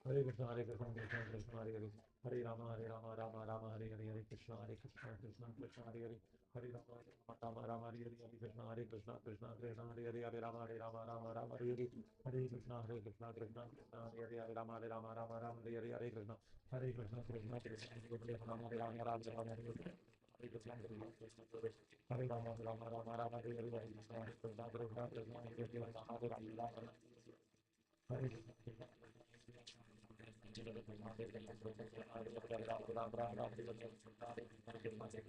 Hare Krishna, Hare Krishna, Krishna Krishna, Hare Hare, Hare Rama, Rama Rama, Hare Hare, Hare Krishna, Krishna Krishna, Hare Hare, Hare Rama, Rama, Hare Hare, Hare Krishna, Krishna Krishna, Hare Hare, Hare Rama, Rama, Hare Hare, Hare Krishna, Krishna Krishna, Hare Hare, Hare Rama, Rama, Hare Hare, Hare Krishna, Krishna Krishna, Hare Rama, Rama, Hare Hare. Hare Krishna, Hare Rama, Rama, Hare Hare, Hare Krishna, Krishna Krishna, Hare Hare, Hare Rama,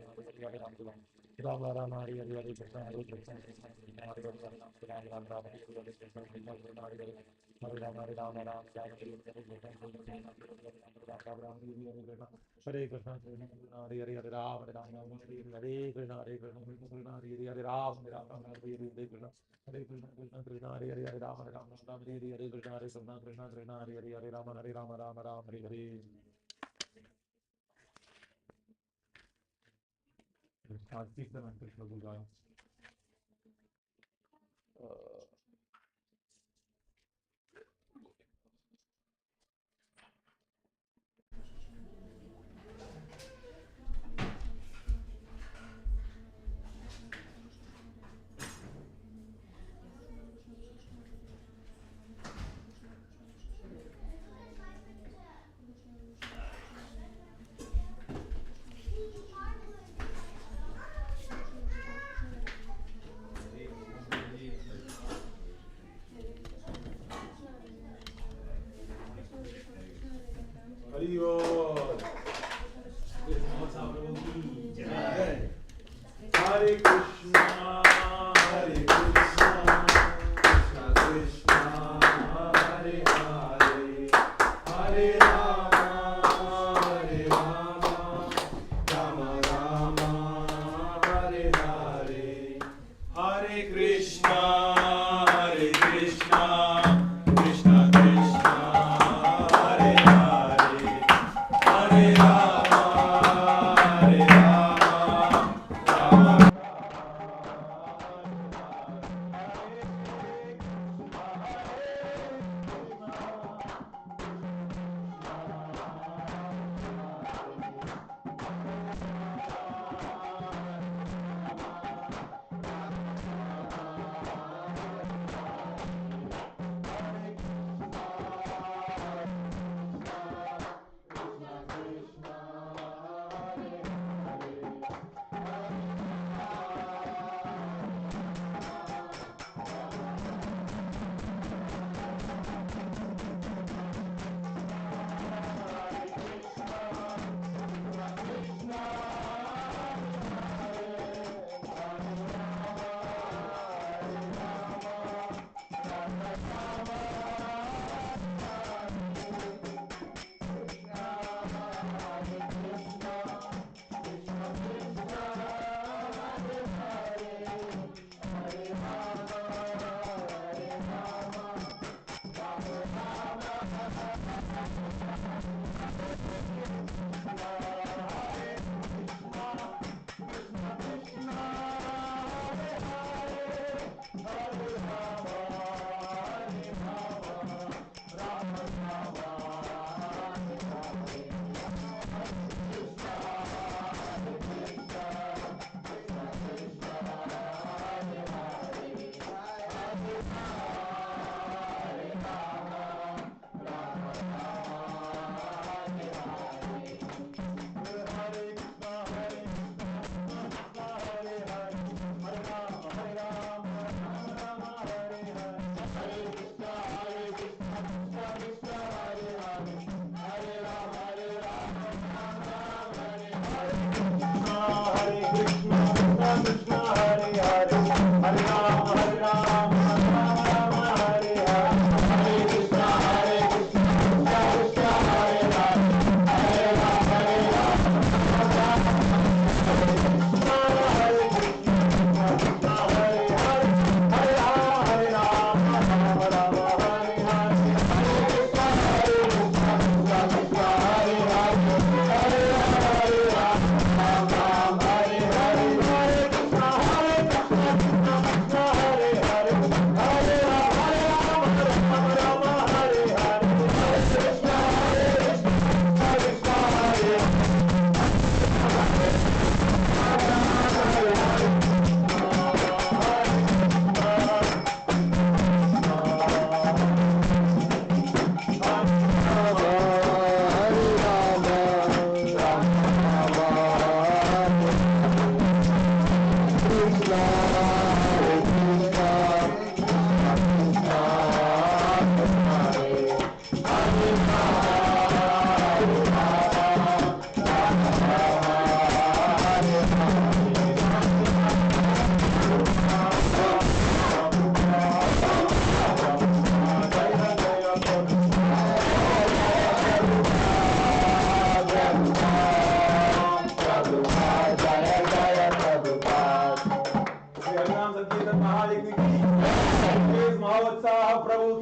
Hare Rama Rama Hari Hari Hari Krishna Hari Krishna Krishna Krishna Hari Hari Hari Ram Ram Ram Hari Hari Krishna Krishna Krishna Hari Hari Hare Rama Hare Rama Ram Ram Hari Hari Krishna Krishna Krishna Ram Ram Hari Hari Krishna Hare Krishna Krishna Krishna Hari Hari Hare Ram Hare Ram Ram Hari Hari Hare Krishna Hare Krishna Krishna Krishna Hari Hari Hare Ram Hare Ram Ram Hari Hari Hare Krishna Hare Krishna Krishna Krishna Hari Hari Hare Ram Hare Ram Ram Hari Hari Hare Krishna Hare Krishna Krishna Krishna Hari Hari Hare Ram Hare Ram Ram Ram Hari Hari Speak the mantra Shloka Gaya. Mahotsaha Prabhu ki jai. Hare Krishna, Hare Krishna, Krishna Krishna, Hare Hare, Hare Rama, Hare Rama, Rama Rama, Hare Hare, Hare Krishna, Hare Krishna, Krishna Krishna, Hare Hare, Hare Rama.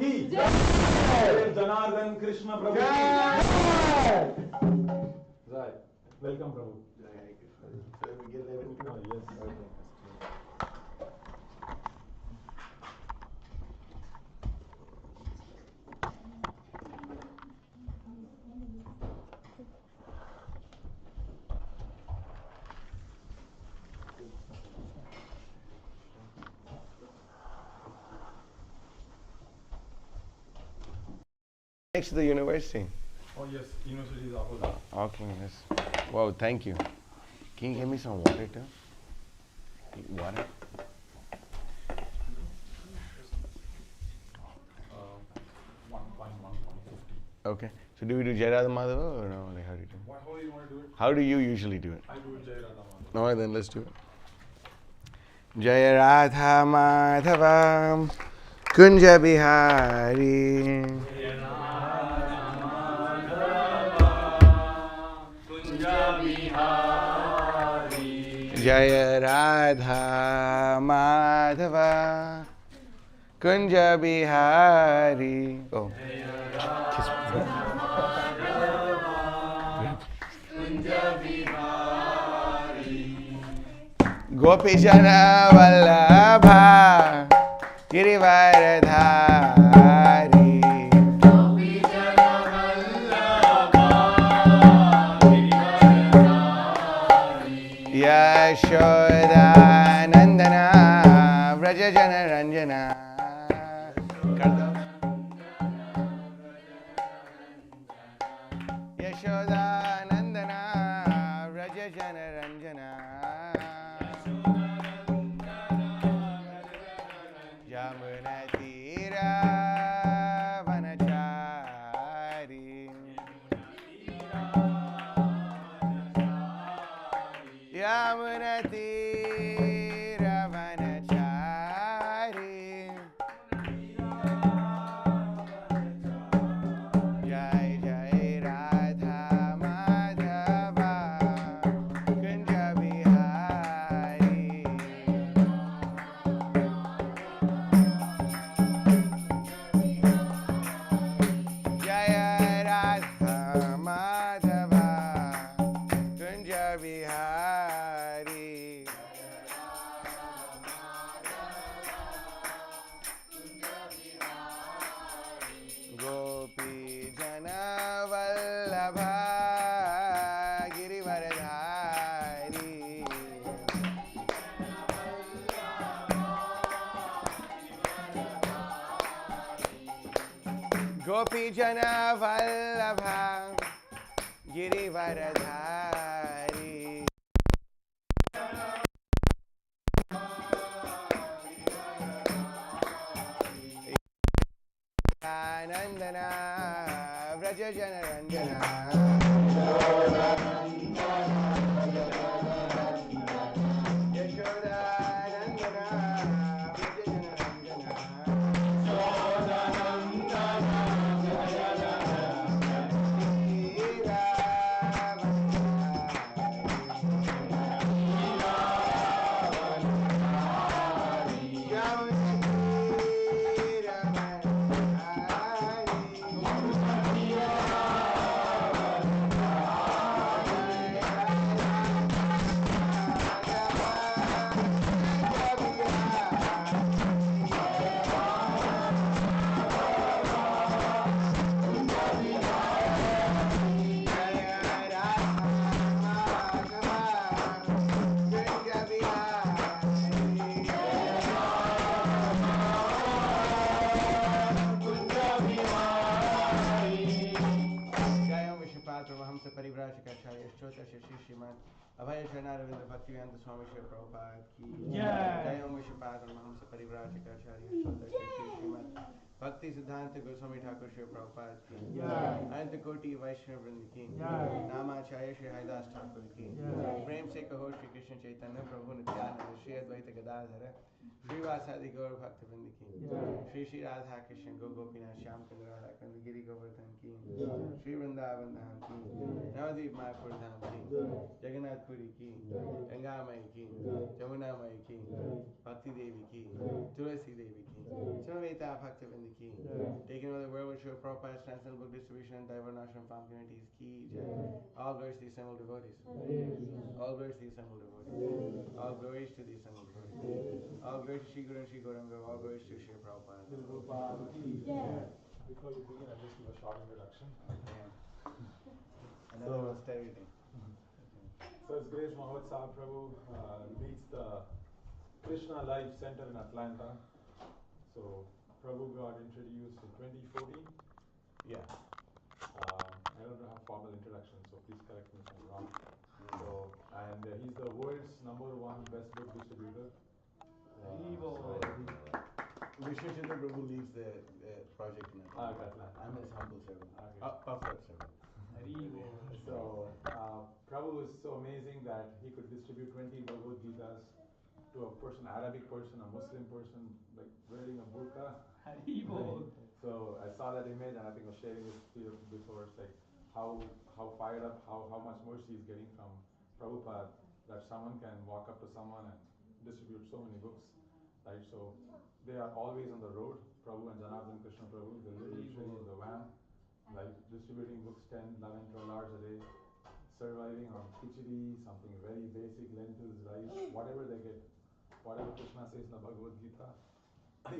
की जय, जनार्दन कृष्ण प्रभु की जय। Welcome Prabhu. Hare Krishna. Shall we get there? Yes. Okay. Next to the university. Oh yes, university is opposite. Okay, yes. Wow, thank you. Can you give me some water too? Water? 1.150. Okay. So do we do Jai Radha Madhava or no? Like how do you do it? How do you want to do it? How do you usually do it? I do it Jai Radha Madhava. No, then let's do it. Jai Radha Madhava Kunja Bihari Jai Radha Madhava Kunja Bihari. Oh. Gopi Jana Vallabha Girivaradhari Gopi Jana Vallabha Girivaradhari Yashoda Nandana Vraja Jana Ranjana Yashoda Nandana Vraja Jana Ranjana Yamuna Tira Vanachari Yamuna Tira Vanachari Jai Jai Radha Madhava Kunja Bihari Jaya Radha Madhava Kunja Bihari Gopi Jana Vallabha Girivaradhari Gopi Jana Vallabha Girivaradhari Anandana Vraja Jana Ranjana Yashoda Nandana Vraja Jana परिव्राजकाचार्य श्रोता श्री श्रीमान अभय शरणारविंद भक्तिवेदांत स्वामी श्री प्रभुपाद की जय ओम विश्वपाद परमहंस परिव्राजकाचार्य श्रोता श्री श्रीमान भक्ति सिद्धांत गोस्वामी ठाकुर श्री प्रभुपाद की अनंत कोटि वैष्णव वृंद की नामाचार्य श्री हरिदास ठाकुर की प्रेम से कहो श्री कृष्ण चैतन्य प्रभु नित्यानंद श्री अद्वैत गदाधर श्रीवासादि गौर भक्त वृंद की श्री श्री राधा कृष्ण गो गोपीनाथ श्याम चंद्र राधा कंद गिरि गोवर्धन की श्री वृंदावन धाम की नवदीप मायापुर धाम की जगन्नाथपुरी की गंगा माई की जमुना माई की भक्ति देवी की तुलसी देवी की समवेता भक्त वृंद Bhavani ki. Taking over the world with Srila Prabhupada's transcendental book distribution and Divarnashram farm communities ki. All glories to the assembled devotees. All glories to the assembled devotees. All glories to the assembled devotees. All glories to Shri Guru and Shri Gauranga. All glories to Srila Prabhupada. Before you begin, I'll just give a short introduction. Another austerity. So His Grace Mahotsaha Prabhu leads the Krishna Life Center in Atlanta. So Prabhu got introduced in 2014. Yeah. I don't have formal introduction, so please correct me if I'm wrong. So, and he's the world's #1 best book distributor. Vishnu Chandra Prabhu leads the project in Atlanta. I'm his humble servant. Puffed up servant. So Prabhu is so amazing that he could distribute 20 Bhagavad Gitas to a person, Arabic person, a Muslim person, like wearing a burqa. So I saw that image and I think I was sharing this to you before. It's like how fired up, how much mercy is getting from Prabhupada that someone can walk up to someone and distribute so many books, right? So they are always on the road, Prabhu and Janardhan Krishna Prabhu. They literally train in the van, like distributing books 10, 11, 12 hours a day, surviving on khichdi, something very basic, lentils, rice, whatever they get, whatever Krishna says in the Bhagavad Gita. So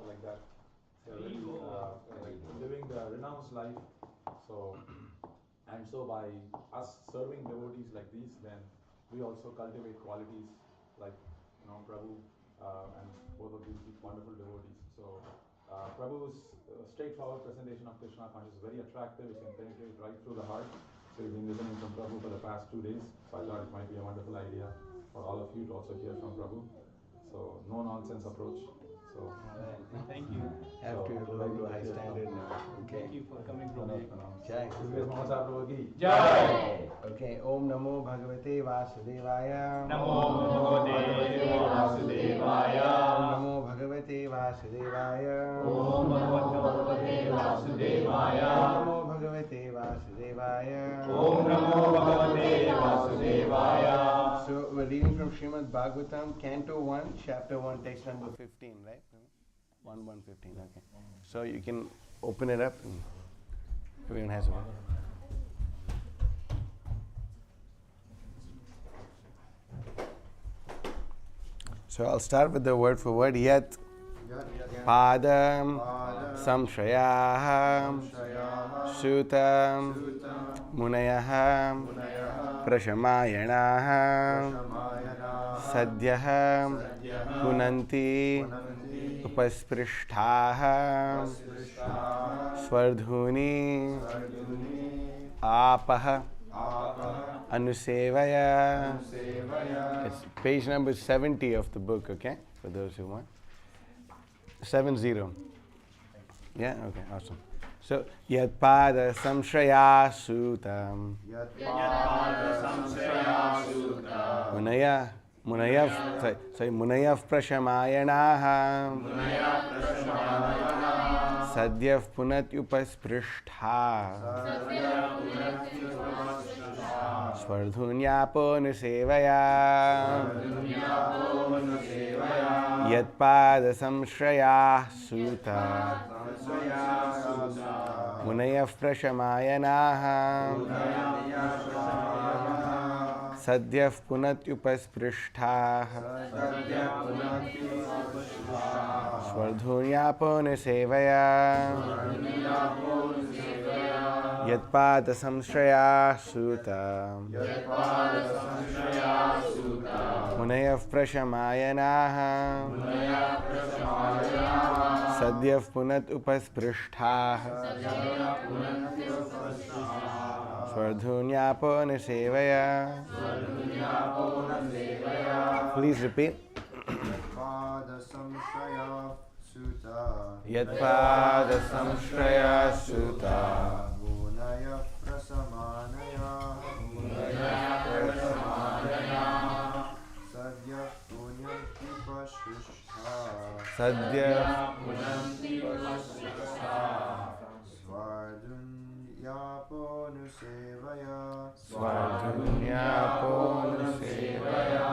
like that. So like living the renounced life. So by us serving devotees like these, then we also cultivate qualities like Prabhu and both of these wonderful devotees. So Prabhu's straightforward presentation of Krishna consciousness is very attractive. It can penetrate right through the heart. So we've been listening from Prabhu for the past 2 days. So I thought it might be a wonderful idea for all of you to also hear from Prabhu. So no nonsense approach. So thank you. After your low high standard now. Okay. Thank you for coming from me. Jai. Mahotsaha Prabhu ki Jai. Okay. Om Namo Bhagavate Vasudevaya. Namo Bhagavate Vasudevaya. Om Namo Bhagavate Vasudevaya. Om Bhagavate Vasudevaya. Om Namo Bhagavate Vasudevaya. Om Namo Bhagavate Vasudevaya. So we're reading from Srimad Bhagavatam, Canto 1, Chapter 1, text number 15, right? 1:15. Okay. So you can open it up and everyone has one. So I'll start with the word for word. Yat padam samshayaham sutam munayaham prashamayanaha sadyaham punanti upasprishthaha swardhuni apah anusevaya. It's page number 70 of the book, okay, for those who want. 70. Yeah, okay, awesome. So, yat pada samshraya sutam. Munayav prashamayanaha. Sadhyav punatyupasprishtha. Svardhunyapo nusevaya. Yatpada samshraya suta. Munayav prashamayanaha. Sadhyav punatyupasprishtha. Svardhunyapo nusevaya. Yatpada samshraya suta. Munayav prashamayanaha. Sadhyav punat upasprishtha. Svardhunyapo nisevaya. Please repeat. Yatpada samshraya suta. Munaya prasamanaya. Sadhya punyanti pashishtha. Sadhya Svardhunyapo nusevaya. Svardhunyapo nusevaya.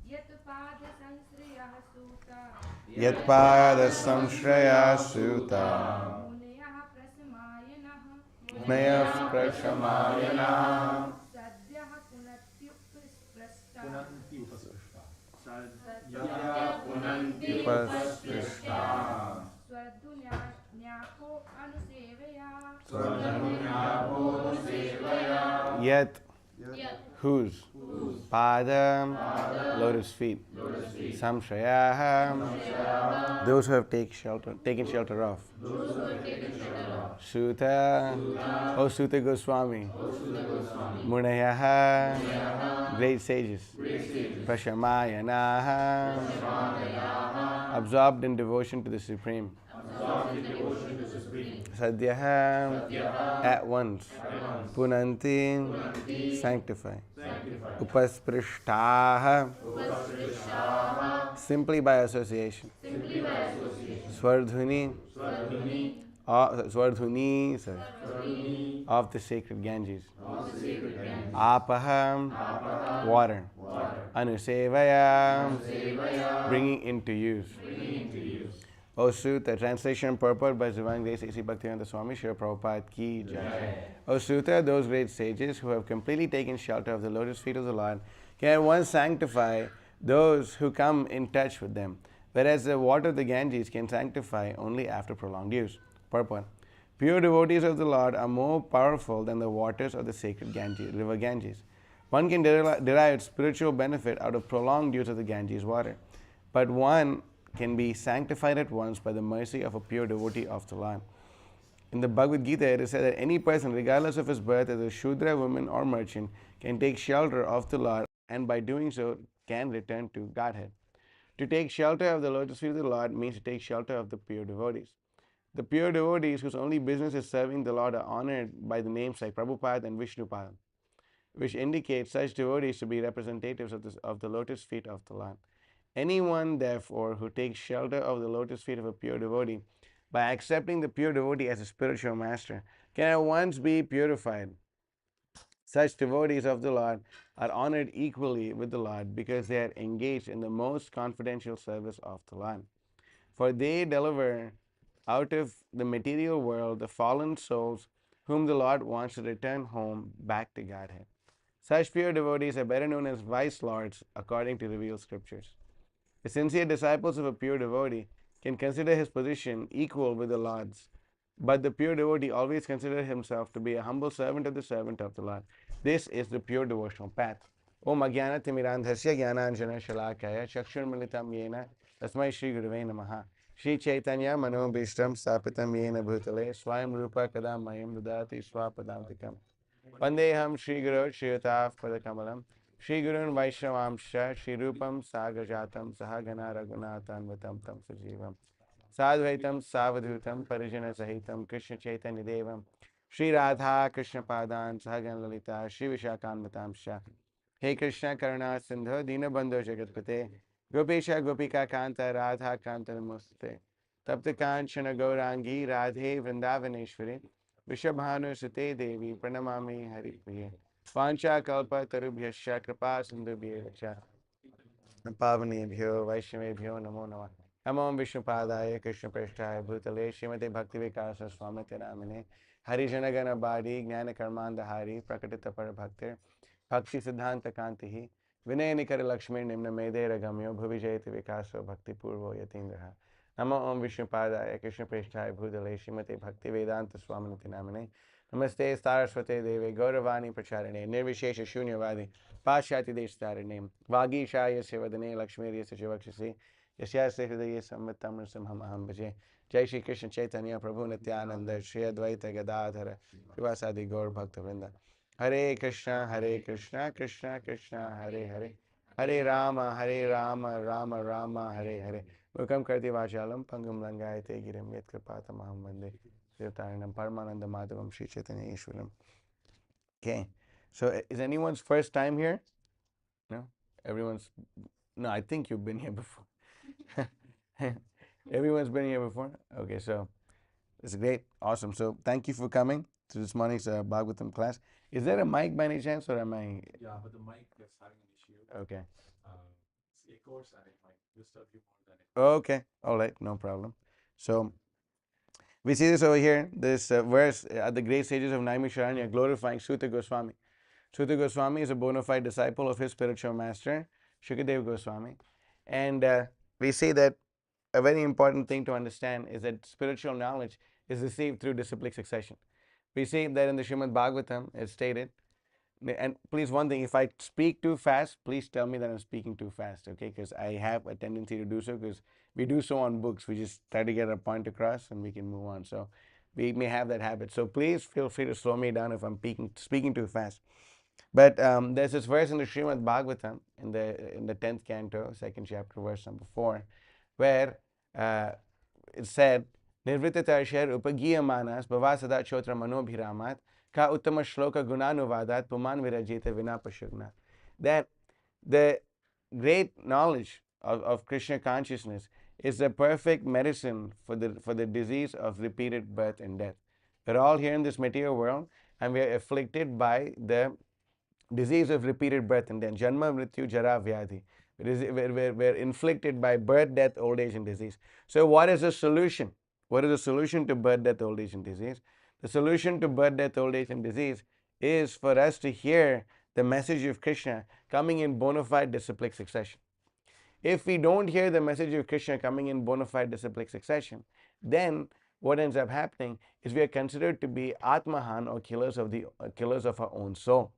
Yatpada samshraya Yatpada samshraya suta Naya prashamayana Upasprishta Yet whose? Padam, lotus feet. Samshayaham, those who have taken shelter of. Suta, O Suta Goswami. Munayaha, great sages. Prashamayanaha, absorbed in devotion to the Supreme. Sadhyaha, at once. Punanti, sanctify. Upasprishthaha, simply by association. Swardhuni, Swardhuni, of the sacred Ganges. Apaham, water. Anusevaya, bringing into use. O Suta, translation and purport by Divine Grace A.C. Bhaktivedanta Swami Srila Prabhupada Ki Jai. O Suta, those great sages who have completely taken shelter of the lotus feet of the Lord can at once sanctify those who come in touch with them, whereas the water of the Ganges can sanctify only after prolonged use. Purport. Pure devotees of the Lord are more powerful than the waters of the sacred river Ganges. One can derive spiritual benefit out of prolonged use of the Ganges water, but one can be sanctified at once by the mercy of a pure devotee of the Lord. In the Bhagavad Gita, it is said that any person, regardless of his birth as a Shudra, woman, or merchant, can take shelter of the Lord and by doing so can return to Godhead. To take shelter of the lotus feet of the Lord means to take shelter of the pure devotees. The pure devotees whose only business is serving the Lord are honored by the names like Prabhupada and Vishnupada, which indicate such devotees to be representatives of the lotus feet of the Lord. Anyone, therefore, who takes shelter of the lotus feet of a pure devotee by accepting the pure devotee as a spiritual master can at once be purified. Such devotees of the Lord are honored equally with the Lord because they are engaged in the most confidential service of the Lord. For they deliver out of the material world the fallen souls whom the Lord wants to return home back to Godhead. Such pure devotees are better known as vice lords according to revealed scriptures. The sincere disciples of a pure devotee can consider his position equal with the Lord's, but the pure devotee always considers himself to be a humble servant of the Lord. This is the pure devotional path. Om Agyana Timirandhasya Jnananjana Shalakaya Chakshurmilitam Yena Tasmai Shri Gurave Namaha Shri Chaitanya Manobhishtam Sapitam Yena Bhutale Swayam Rupa Kadam Mayam Dudati Swapadantikam Vandeham Shri Guru Shri Padakamalam Shri Gurun Vaishnavamsha Shri Rupam Sagajatam Sahagana Raghunathan Vatam Tam Sajivam Sadvaitam Savadhutam Parijana Sahitam Krishna Chaitanya Devam Shri Radha Krishna Padan Sahagan Lalita Shri Vishakan Vatamsha He Krishna Karuna Sindhu Dinabandhu Jagatpate Gopesha Gopika Kanta Radha Kanta Namaste Tapta Kanchana Gaurangi Radhe Vrindavaneshwari Vishabhanu Sute Devi Pranamami Hari Priye Pancha Kalpa Tarubhyasya Kripa Sindhubhya Pavanebhyo Vaishnavebhyo Namo Namah Namo Vishnupadaya Krishna Preshthaya Bhutale Srimate Bhakti Vikasa Swamite Namine Harijanagana Badi Jnana Karmanda Hari Prakatita Parabhaktir Bhakti Siddhanta Kantihi Vinay Nikara Lakshmi Nimna Mede Ragamyo Bhuvijayati Vikaso Bhakti Purvo Yatindraha Namo Om Vishnupadaya Krishna Preshthaya Bhutale Srimate Bhakti Vedanta Swamite Namine Namaste Saraswate Deve Gauravani Pracharane Nirvishesha Shunyavadi Pashyati Deshtarane Vagishaya Sevadane Lakshmirya Sachivakshasi Yasya Hridaya Samvitam Simham Aham Bhaje Jai Shri Krishna Chaitanya Prabhu Nityananda Shri Advaita Gadadhara Shivasadi Gaur Bhakta Vrinda Hare Krishna Krishna Krishna Hare Hare Hare Rama Rama Rama Hare Hare Mukam Karti Vachalam Pangam Langayate Girim Yat Kripatam Aham Vande Sritaranam Paramananda Madhavam Shri Chaitanya Ishwaram. Okay, so is anyone's first time here? No? No, I think you've been here before. Everyone's been here before? Okay, so it's great. Awesome. So thank you for coming to this morning's Bhagavatam class. Is there a mic by any chance or am I? Yeah, but the mic is having an issue. Okay. It's echoes and it might disturb you more than it. Okay, all right, no problem. So we see this over here, this verse at the great sages of Naimisharanya glorifying Suta Goswami. Suta Goswami is a bona fide disciple of his spiritual master, Shukadev Goswami. And we see that a very important thing to understand is that spiritual knowledge is received through disciplic succession. We see that in the Srimad Bhagavatam, it's stated, and please, one thing, if I speak too fast, please tell me that I'm speaking too fast, okay? Because I have a tendency to do so, because we do so on books. We just try to get a point across and we can move on. So we may have that habit. So please feel free to slow me down if I'm speaking too fast. But there's this verse in the Srimad Bhagavatam in the 10th canto, 2nd chapter, verse number 4, where it said, Nirvritta Tarshar Upagiyamanas Bhavasada Chotra Manobhiramat Ka Uttama Shloka Gunanuvadat Puman Virajita Vinapashugnat. That the great knowledge of Krishna consciousness is the perfect medicine for the disease of repeated birth and death. We're all here in this material world and we are afflicted by the disease of repeated birth and death. Janma, Mrityu, Jara, Vyadhi. We're inflicted by birth, death, old age, and disease. So what is the solution? What is the solution to birth, death, old age, and disease? The solution to birth, death, old age, and disease is for us to hear the message of Krishna coming in bona fide disciplic succession. If we don't hear the message of Krishna coming in bona fide disciplic succession, then what ends up happening is we are considered to be Atmahan, or killers of our own soul.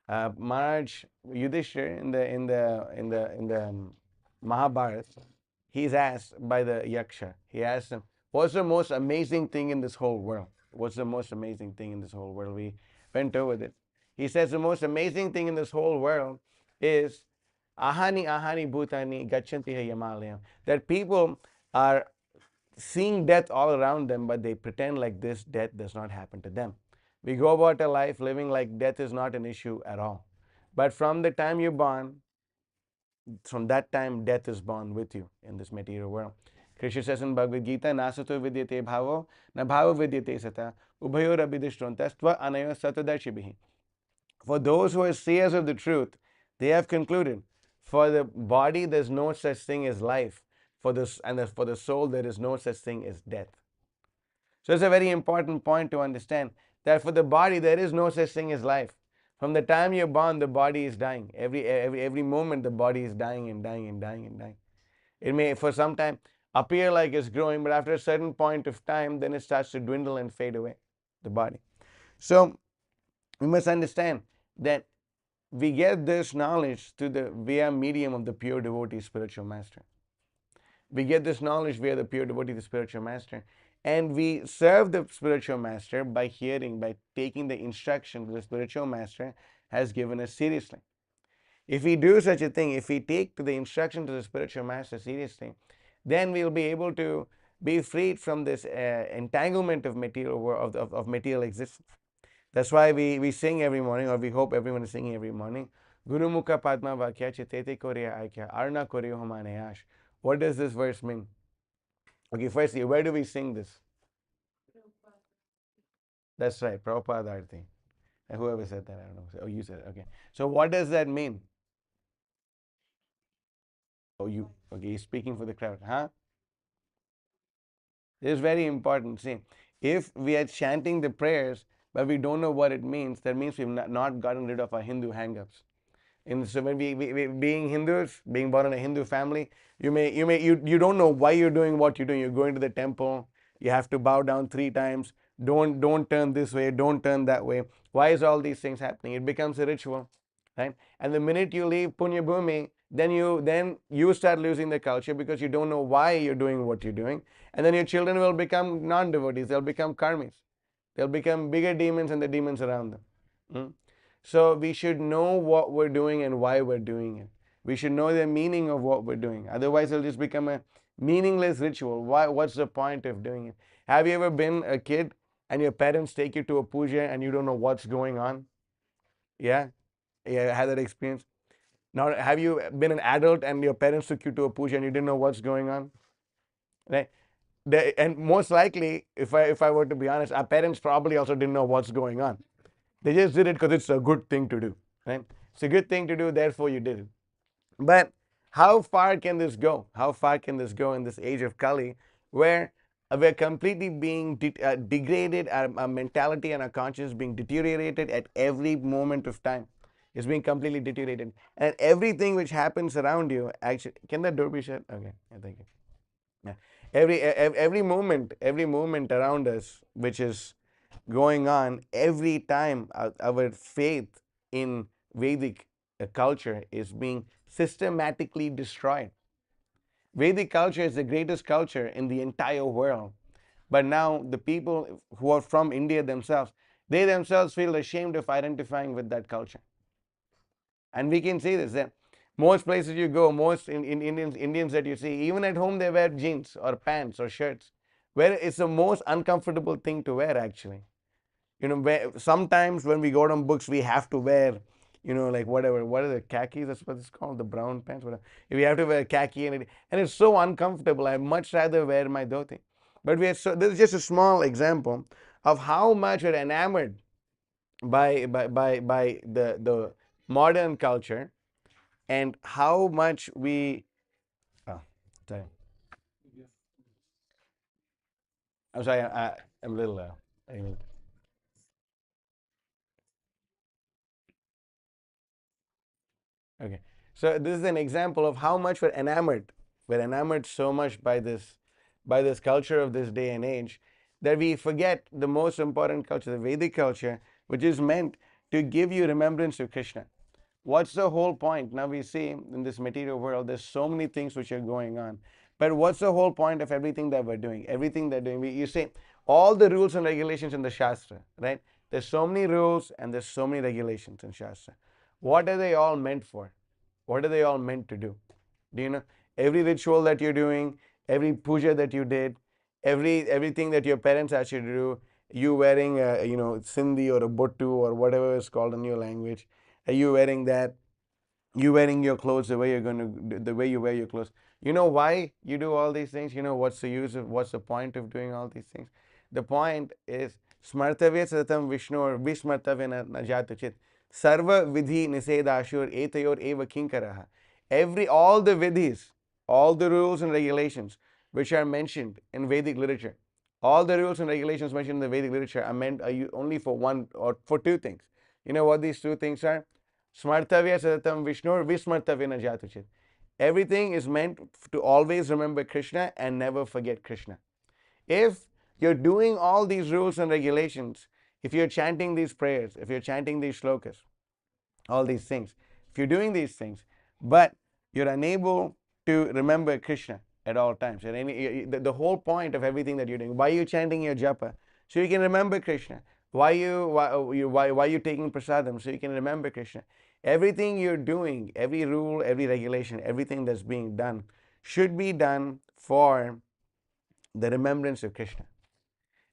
Maharaj Yudhishthir in the Mahabharata, he's asked by the Yaksha. He asked him, "What's the most amazing thing in this whole world? What's the most amazing thing in this whole world?" We went over it. He says the most amazing thing in this whole world is ahani ahani bhutani gachanti yamalayam. That people are seeing death all around them, but they pretend like this death does not happen to them. We go about our life living like death is not an issue at all. But from the time you're born, from that time, death is born with you in this material world. Krishna says in Bhagavad Gita, Nasato vidyate bhavo, na bhavo vidyate sata, ubhayor abhidishtontastva anayo satadarshibhi. For those who are seers of the truth, they have concluded, for the body there's no such thing as life, for the soul there is no such thing as death. So it's a very important point to understand that for the body there is no such thing as life. From the time you're born, the body is dying. Every moment the body is dying and dying and dying and dying. It may for some time appear like it's growing, but after a certain point of time, then it starts to dwindle and fade away, the body. So we must understand that we get this knowledge through the via medium of the pure devotee spiritual master. We get this knowledge via the pure devotee, the spiritual master. And we serve the spiritual master by hearing, by taking the instruction the spiritual master has given us seriously. If we do such a thing, if we take the instruction to the spiritual master seriously, then we'll be able to be freed from this entanglement of material existence. That's why we sing every morning, or we hope everyone is singing every morning. Guru Mukha Padma Vakya Chitete Korea Aikya Arna Koryo Humanayash. What does this verse mean? Okay, firstly, where do we sing this? That's right, Prabhupada Arti. Whoever said that, I don't know. Oh, you said it. Okay. So what does that mean? Oh, you. Okay, he's speaking for the crowd. Huh? This is very important. See, if we are chanting the prayers, but we don't know what it means, that means we've not gotten rid of our Hindu hang-ups. So when we being Hindus, being born in a Hindu family, you don't know why you're doing what you're doing. You're going to the temple, you have to bow down 3 times. Don't turn this way, don't turn that way. Why is all these things happening? It becomes a ritual, right? And the minute you leave Punya Bhumi, then you start losing the culture, because you don't know why you're doing what you're doing. And then your children will become non-devotees. They'll become karmis. They'll become bigger demons than the demons around them. So we should know what we're doing and why we're doing it. We should know the meaning of what we're doing. Otherwise, it'll just become a meaningless ritual. What's the point of doing it? Have you ever been a kid and your parents take you to a puja and you don't know what's going on? Yeah? Yeah, had that experience? Now, have you been an adult and your parents took you to a puja and you didn't know what's going on? Right? And most likely, if I were to be honest, our parents probably also didn't know what's going on. They just did it because it's a good thing to do, right? It's a good thing to do, therefore you did it. But How far can this go? How far can this go in this age of Kali, where we're completely being degraded, our mentality and our conscience being deteriorated at every moment of time. It's being completely deteriorated. And everything which happens around you, actually, can that door be shut? Okay, yeah, thank you. Yeah. Every moment around us, which is going on, every time our faith in Vedic culture is being systematically destroyed. Vedic culture is the greatest culture in the entire world. But now the people who are from India themselves, they themselves feel ashamed of identifying with that culture. And we can see this, that most places you go, most Indians that you see, even at home, they wear jeans or pants or shirts, where it's the most uncomfortable thing to wear, actually. Sometimes when we go on books, we have to wear, like whatever, what are the khakis? That's what it's called, the brown pants, whatever. If you have to wear khaki and it's so uncomfortable, I'd much rather wear my dhoti. But this is just a small example of how much we're enamored by the modern culture, and how much we. Oh, sorry. I'm sorry. I'm a little. I mean, okay. So this is an example of how much we're enamored. We're enamored so much by this culture of this day and age, that we forget the most important culture, the Vedic culture, which is meant to give you remembrance of Krishna. What's the whole point? Now we see in this material world, there's so many things which are going on. But what's the whole point of everything that we're doing? Everything they're doing, you see, all the rules and regulations in the Shastra, right? There's so many rules and there's so many regulations in Shastra. What are they all meant for? What are they all meant to do? Do you know? Every ritual that you're doing, every puja that you did, everything that your parents asked you to do, you wearing a, Sindhi or a bottu or whatever it's called in your language, are you wearing that? You wearing your clothes the way you're going to, the way you wear your clothes. You know why you do all these things? You know what's the point of doing all these things? The point is smartavya satam Vishnu or vismartavya najatuchit sarva vidhi nisedashur etayor eva kinkaraha. All the vidhis, all the rules and regulations which are mentioned in Vedic literature, all the rules and regulations mentioned in the Vedic literature are only for one or for two things. You know what these two things are? Smartavya sadatam Vishnu, vismartavya na jatuchit. Everything is meant to always remember Krishna and never forget Krishna. If you're doing all these rules and regulations, if you're chanting these prayers, if you're chanting these shlokas, all these things, if you're doing these things, but you're unable to remember Krishna at all times, the whole point of everything that you're doing, why are you chanting your japa? So you can remember Krishna. Why are you taking prasadam? So you can remember Krishna. Everything you're doing, every rule, every regulation, everything that's being done should be done for the remembrance of Krishna.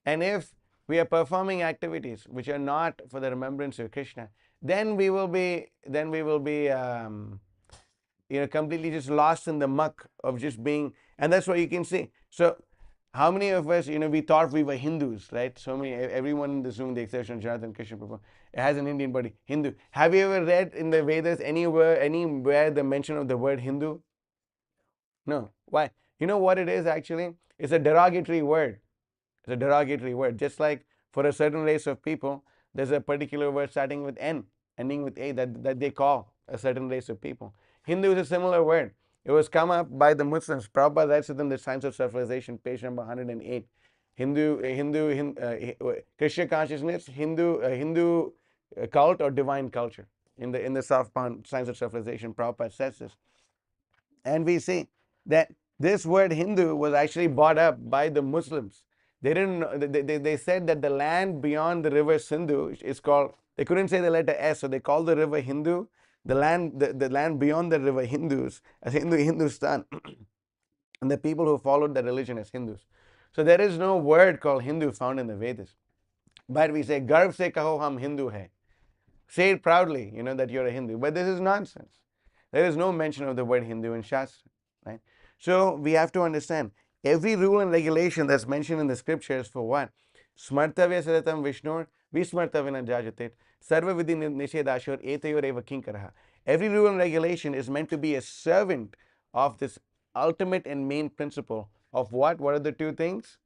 And if we are performing activities which are not for the remembrance of Krishna, then we will be completely just lost in the muck of just being. And that's what you can see. So how many of us, we thought we were Hindus, right? Everyone in this room, the exception of Jonathan Krishna Prabhu, has an Indian body, Hindu. Have you ever read in the Vedas anywhere the mention of the word Hindu? No. Why? You know what it is actually? It's a derogatory word. It's a derogatory word. Just like for a certain race of people, there's a particular word starting with N, ending with A, that they call a certain race of people. Hindu is a similar word. It was come up by the Muslims. Prabhupada writes it in the Science of Self-Realization, page number 108. Krishna consciousness, Hindu cult or divine culture. In the Southbound Science of Self-Realization, Prabhupada says this. And we see that this word Hindu was actually brought up by the Muslims. They didn't know, they said that the land beyond the river Sindhu is called, they couldn't say the letter S, so they called the river Hindu. The land beyond the river Hindus as Hindustan, and the people who followed the religion as Hindus. So there is no word called Hindu found in the Vedas. But we say, Garv se kaho hum Hindu hai. Say it proudly, that you're a Hindu. But this is nonsense. There is no mention of the word Hindu in Shastra. Right? So we have to understand, every rule and regulation that's mentioned in the scriptures for what? Smartavya sadatam Vishnu, vismartavya jajatit, sarva vidhi nishedashur etayor eva kinkaraha. Every rule and regulation is meant to be a servant of this ultimate and main principle of what? What are the two things?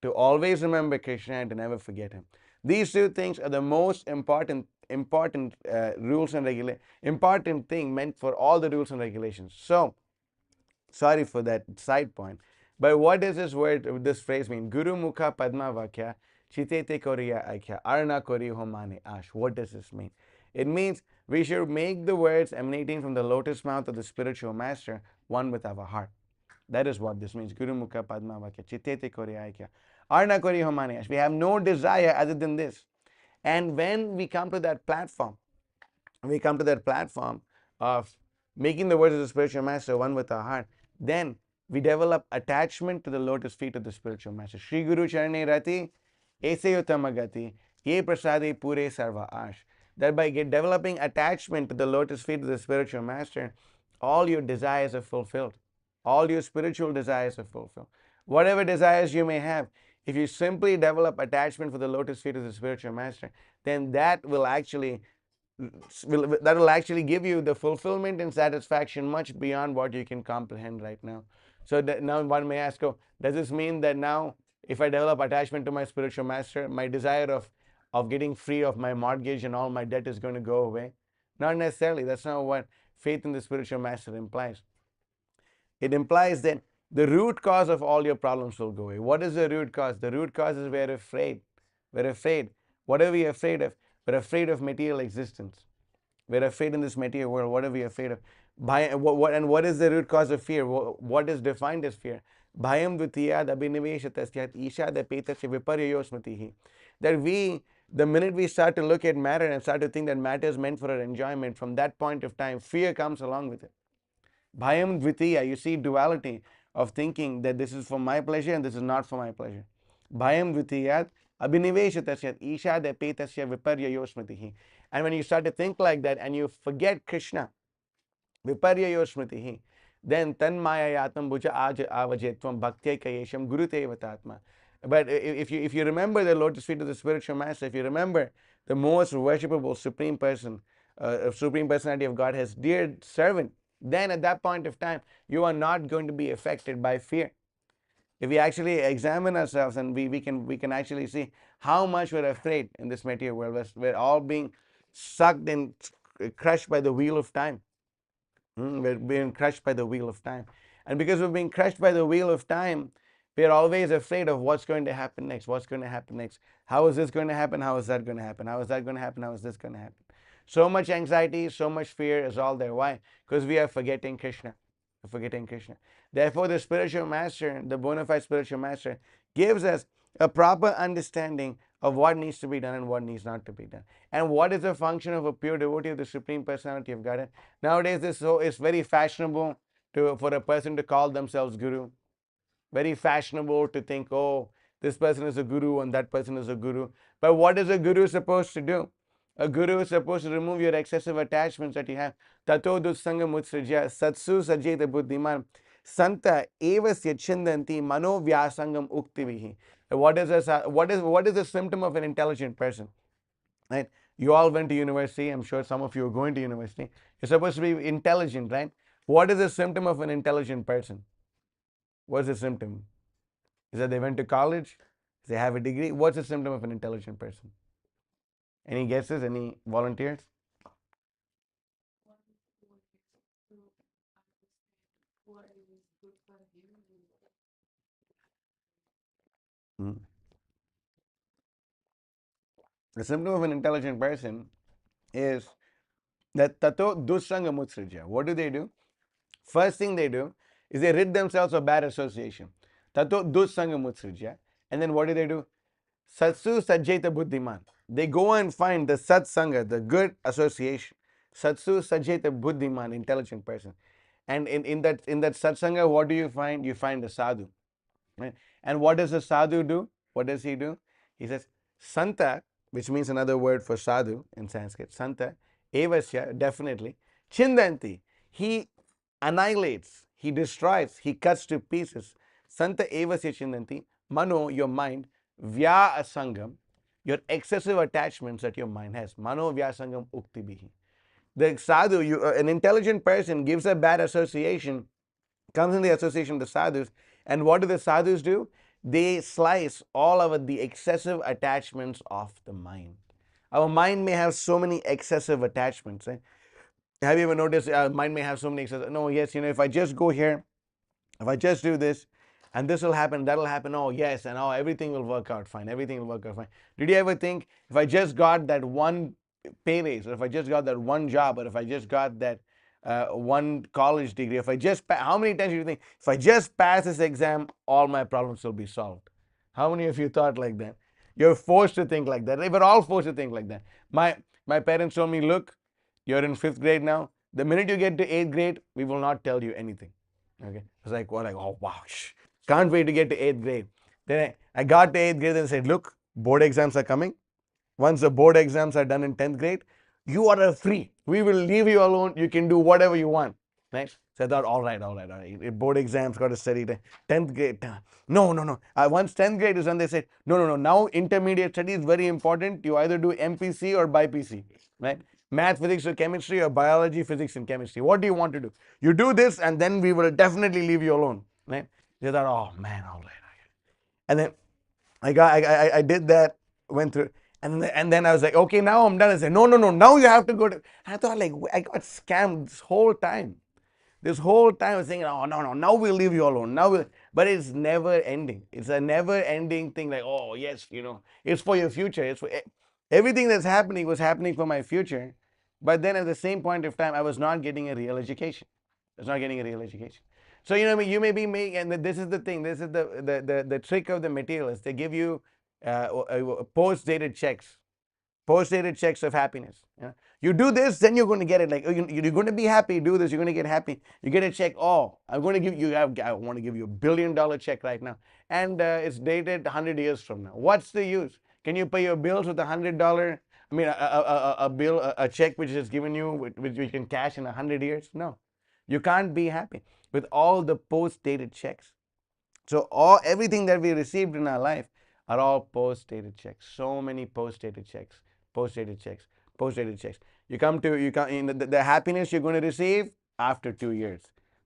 To always remember Krishna and to never forget him. These two things are the most important rules and important thing meant for all the rules and regulations. So, sorry for that side point, but what does this phrase mean? Guru Mukha Padma Vakya Chitete Koriya Aikya Arna Kori Homane Ash. What does this mean? It means we should make the words emanating from the lotus mouth of the spiritual master one with our heart. That is what this means. Guru Mukha Padma Vakya Chitete Koriya Aikya Arna Kori Homane Ash. We have no desire other than this. And when we come to that platform, of making the words of the spiritual master one with our heart, then we develop attachment to the lotus feet of the spiritual master. Shri Guru Charane Rati Ese Uttamagati Ye Prasade Pure Sarva Ash. That by developing attachment to the lotus feet of the spiritual master, all your desires are fulfilled. All your spiritual desires are fulfilled. Whatever desires you may have, if you simply develop attachment for the lotus feet of the spiritual master, then that will actually give you the fulfillment and satisfaction much beyond what you can comprehend right now. So that now one may ask, oh, does this mean that now if I develop attachment to my spiritual master, my desire of getting free of my mortgage and all my debt is going to go away? Not necessarily. That's not what faith in the spiritual master implies. It implies that the root cause of all your problems will go away. What is the root cause? The root cause is we're afraid. We're afraid. What are we afraid of? We're afraid of material existence. We're afraid in this material world. What are we afraid of? And what is the root cause of fear? What is defined as fear? Bhayam dvitiyad abhiniveshatasya ishad apetasya viparyayosmatihi. That the minute we start to look at matter and start to think that matter is meant for our enjoyment, from that point of time, fear comes along with it. Bhayam dvitiya, you see duality of thinking that this is for my pleasure and this is not for my pleasure. Bhayam dvitiyat abhiniveshatasya ishad apetasya viparyayosmatihi. And when you start to think like that and you forget Krishna, viparyayosmatihi, then tanmayayatam bhuja aj avajetvam bhaktya kayesham gurutevatatma. But if you remember the lotus feet of the spiritual master, if you remember the most worshipable supreme person, supreme personality of God, his dear servant, then at that point of time you are not going to be affected by fear. If we actually examine ourselves and we can actually see how much we're afraid in this material world, we're all being sucked and crushed by the wheel of time. We're being crushed by the wheel of time. And because we're being crushed by the wheel of time, we're always afraid of what's going to happen next. What's going to happen next? How is this going to happen? How is that going to happen? How is that going to happen? How is this going to happen? So much anxiety, so much fear is all there. Why? Because we are forgetting Krishna. We're forgetting Krishna. Therefore, the spiritual master, the bona fide spiritual master, gives us a proper understanding of what needs to be done and what needs not to be done. And what is the function of a pure devotee of the Supreme Personality of Godhead? Nowadays, it's very fashionable for a person to call themselves guru. Very fashionable to think, oh, this person is a guru and that person is a guru. But what is a guru supposed to do? A guru is supposed to remove your excessive attachments that you have. Tato dussangam utsrijya satsu sajeta buddhiman santa evasya chindanti mano vyasangam uktivihi. What is the symptom of an intelligent person? Right? You all went to university. I'm sure some of you are going to university. You're supposed to be intelligent, right? What is the symptom of an intelligent person? What's the symptom? Is that they went to college? They have a degree? What's the symptom of an intelligent person? Any guesses? Any volunteers? The symptom of an intelligent person is that tato dussanga mutsrija. What do? First thing they do is they rid themselves of bad association. Tato dussanga mutsrija. And then what do? Satsu sajjeta buddhiman. They go and find the satsanga, the good association. Satsu sajjeta buddhiman, intelligent person. And in that satsanga, what do you find? You find the sadhu. Right? And what does the sadhu do? What does he do? He says, Santa, which means another word for sadhu in Sanskrit, Santa, evasya, definitely, chindanti, he annihilates, he destroys, he cuts to pieces. Santa evasya chindanti, mano, your mind, vya asangam, your excessive attachments that your mind has. Mano vya asangam uktibihi. The sadhu, an intelligent person gives a bad association, comes in the association of the sadhus, and what do the sadhus do? They slice all of the excessive attachments of the mind. Our mind may have so many excessive attachments. Right? Have you ever noticed mind may have so many excessive? No, yes, if I just go here, if I just do this, and this will happen, that'll happen. Oh, yes, and oh, everything will work out fine. Everything will work out fine. Did you ever think if I just got that one pay raise, or if I just got that one job, or if I just got that one college degree, if I just how many times do you think if I just pass this exam, all my problems will be solved? How many of you thought like that? You're forced to think like that. We're all forced to think like that. My parents told me, look, you're in 5th grade now. The minute you get to 8th grade, we will not tell you anything. Okay, I was like, what? Like, oh wow, can't wait to get to 8th grade. Then I got to 8th grade and said, look, board exams are coming. Once the board exams are done in 10th grade, you are free. We will leave you alone. You can do whatever you want. Right? So I thought, all right. Board exams, got to study. 10th grade. No. Once 10th grade is done, they said, no. Now intermediate study is very important. You either do MPC or BIPC. Right? Math, physics, or chemistry, or biology, physics, and chemistry. What do you want to do? You do this, and then we will definitely leave you alone. Right? They thought, oh man, all right. And then I did that, went through, and then I was like, okay, now I'm done. I said, no, now you have to go to. And I thought, like, I got scammed this whole time. This whole time I was thinking, oh no, now we'll leave you alone. But it's never ending. It's a never ending thing. Like, oh yes, it's for your future. It's for everything that's happening was happening for my future. But then at the same point of time, I was not getting a real education. I was not getting a real education. So you may be making, and this is the thing. This is the trick of the materialists. They give you post-dated checks. Post-dated checks of happiness. You do this, then you're going to get it. Like you're going to be happy. Do this, you're going to get happy. You get a check. Oh, I'm going to give you. I want to give you $1 billion check right now, and it's dated 100 years from now. What's the use? Can you pay your bills with $100? I mean, a check which is given you, which you can cash in 100 years? No, you can't be happy with all the post-dated checks. So everything that we received in our life are all post-dated checks. So many post-dated checks. You come in the happiness you're going to receive after 2 years.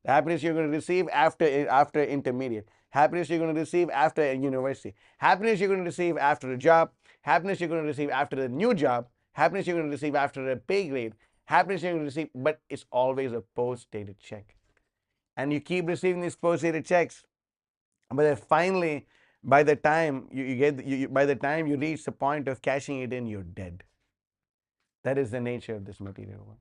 The happiness you're going to receive after intermediate. Happiness you're going to receive after a university. Happiness you're going to receive after a job. Happiness you're going to receive after a new job. Happiness you're going to receive after a pay grade. Happiness you're going to receive, but it's always a post-dated check. And you keep receiving these post-dated checks. But then finally, by the time by the time you reach the point of cashing it in, you're dead. That is the nature of this material world.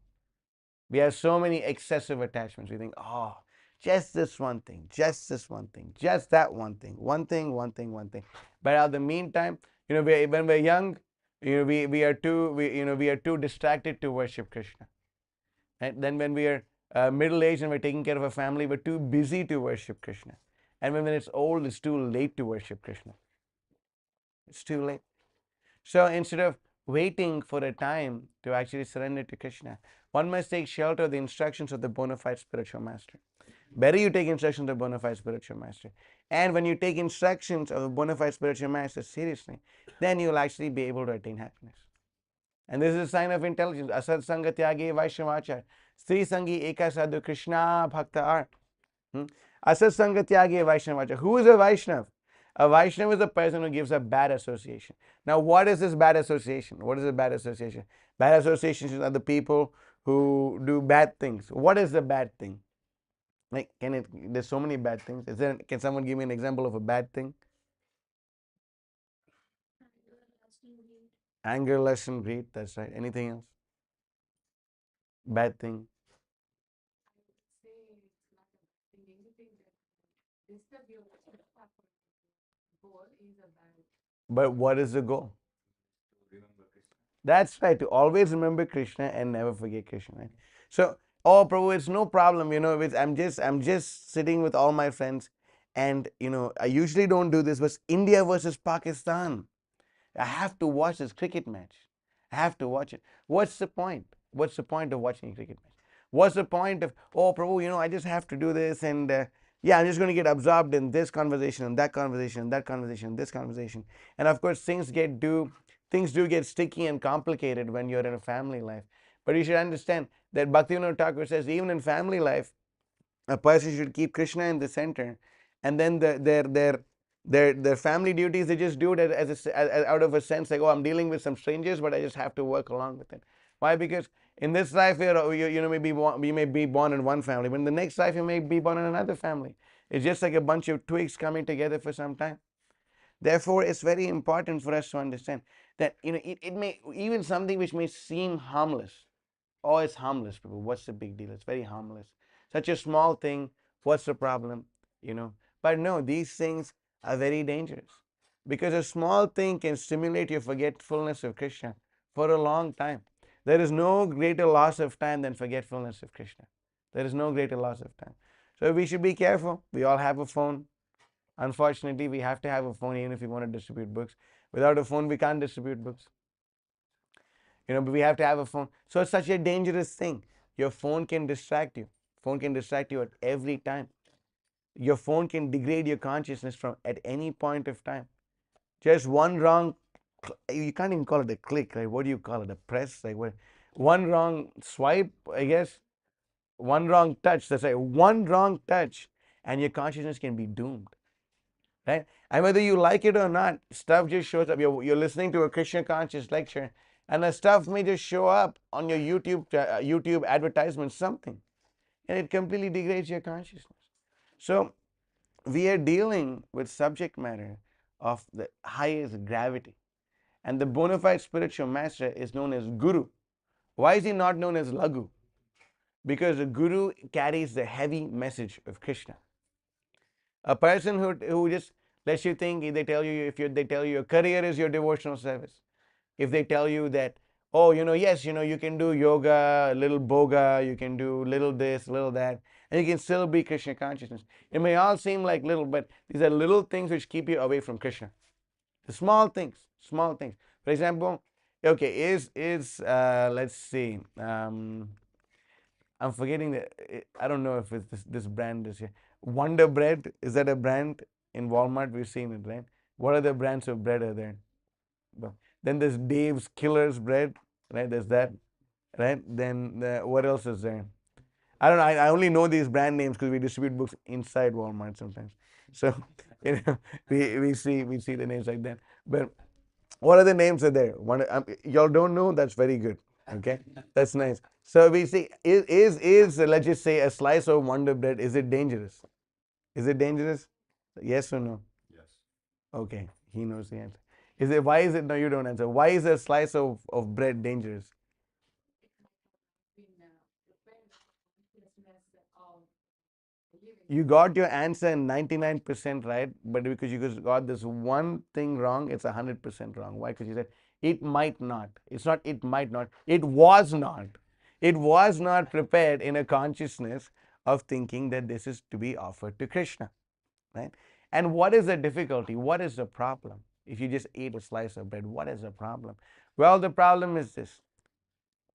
We have so many excessive attachments. We think, oh, just this one thing, just this one thing, just that one thing, one thing. But at the meantime, when we're young, we are too distracted to worship Krishna. And then when we are middle-aged and we're taking care of a family, we're too busy to worship Krishna. And when it's old, it's too late to worship Krishna. It's too late. So instead of waiting for a time to actually surrender to Krishna, one must take shelter of the instructions of the bona fide spiritual master. Better you take instructions of the bona fide spiritual master. And when you take instructions of the bona fide spiritual master seriously, then you'll actually be able to attain happiness. And this is a sign of intelligence. Asad Sanga Tyage Vaishnavachar. Sri Sangi Eka Sadhu Krishna Bhakta Art. Asad Sanga Tyage Vaishnavachar. Who is a Vaishnav? A Vaishnav is a person who gives a bad association. Now, what is this bad association? What is a bad association? Bad associations are the people who do bad things. What is the bad thing? Like, there's so many bad things. Can someone give me an example of a bad thing? Anger, lust, and greed. That's right. Anything else? Bad thing. But what is the goal? That's right. To always remember Krishna and never forget Krishna. Right? So, oh Prabhu, it's no problem. I'm just sitting with all my friends, and I usually don't do this, but India versus Pakistan. I have to watch this cricket match. I have to watch it. What's the point? What's the point of watching a cricket match? What's the point of, oh Prabhu, I just have to do this, and I'm just going to get absorbed in this conversation and that conversation and that conversation and this conversation. And of course, things do get sticky and complicated when you're in a family life. But you should understand that Bhaktivinoda Thakur says even in family life, a person should keep Krishna in the center, and then their family duties, they just do it as out of a sense like, oh, I'm dealing with some strangers, but I just have to work along with it. Why? Because in this life, you may be born in one family, but in the next life you may be born in another family. It's just like a bunch of twigs coming together for some time. Therefore, it's very important for us to understand that it may even something which may seem harmless. Oh, it's harmless, people. What's the big deal? It's very harmless. Such a small thing. What's the problem? But no, these things are very dangerous because a small thing can stimulate your forgetfulness of Krishna for a long time. There is no greater loss of time than forgetfulness of Krishna. There is no greater loss of time. So we should be careful. We all have a phone. Unfortunately, we have to have a phone even if we want to distribute books. Without a phone, we can't distribute books. But we have to have a phone. So it's such a dangerous thing. Your phone can distract you. Phone can distract you at every time. Your phone can degrade your consciousness from at any point of time. Just one wrong, you can't even call it a click, right? What do you call it? A press? Like what? One wrong swipe, I guess. One wrong touch. That's right. One wrong touch, and your consciousness can be doomed. Right? And whether you like it or not, stuff just shows up. You're listening to a Krishna conscious lecture, and the stuff may just show up on your YouTube advertisement, something, and it completely degrades your consciousness. So we are dealing with subject matter of the highest gravity, and the bona fide spiritual master is known as Guru. Why is he not known as Lagu? Because the Guru carries the heavy message of Krishna. A person who just lets you think, they tell you your career is your devotional service. If they tell you that, oh, yes, you can do yoga, a little boga, you can do little this, little that, and you can still be Krishna consciousness. It may all seem like little, but these are little things which keep you away from Krishna. The small things. For example, okay, let's see, I'm forgetting I don't know if it's this brand is here. Wonder Bread, is that a brand in Walmart? We've seen it, right? What other brands of bread are there? Then there's Dave's Killer's Bread, right? There's that, right? Then what else is there? I don't know. I only know these brand names because we distribute books inside Walmart sometimes. So we see the names like that. But what other names are there? Y'all don't know? That's very good. Okay, that's nice. So we see, is let's just say a slice of Wonder Bread, is it dangerous? Is it dangerous? Yes or no? Yes. Okay, he knows the answer. Why is it, no, you don't answer. Why is a slice of bread dangerous? You got your answer 99% right, but because you got this one thing wrong, it's 100% wrong. Why? Because you said it might not. It's not it might not. It was not. It was not prepared in a consciousness of thinking that this is to be offered to Krishna. Right? And what is the difficulty? What is the problem? If you just eat a slice of bread, what is the problem? Well, the problem is this.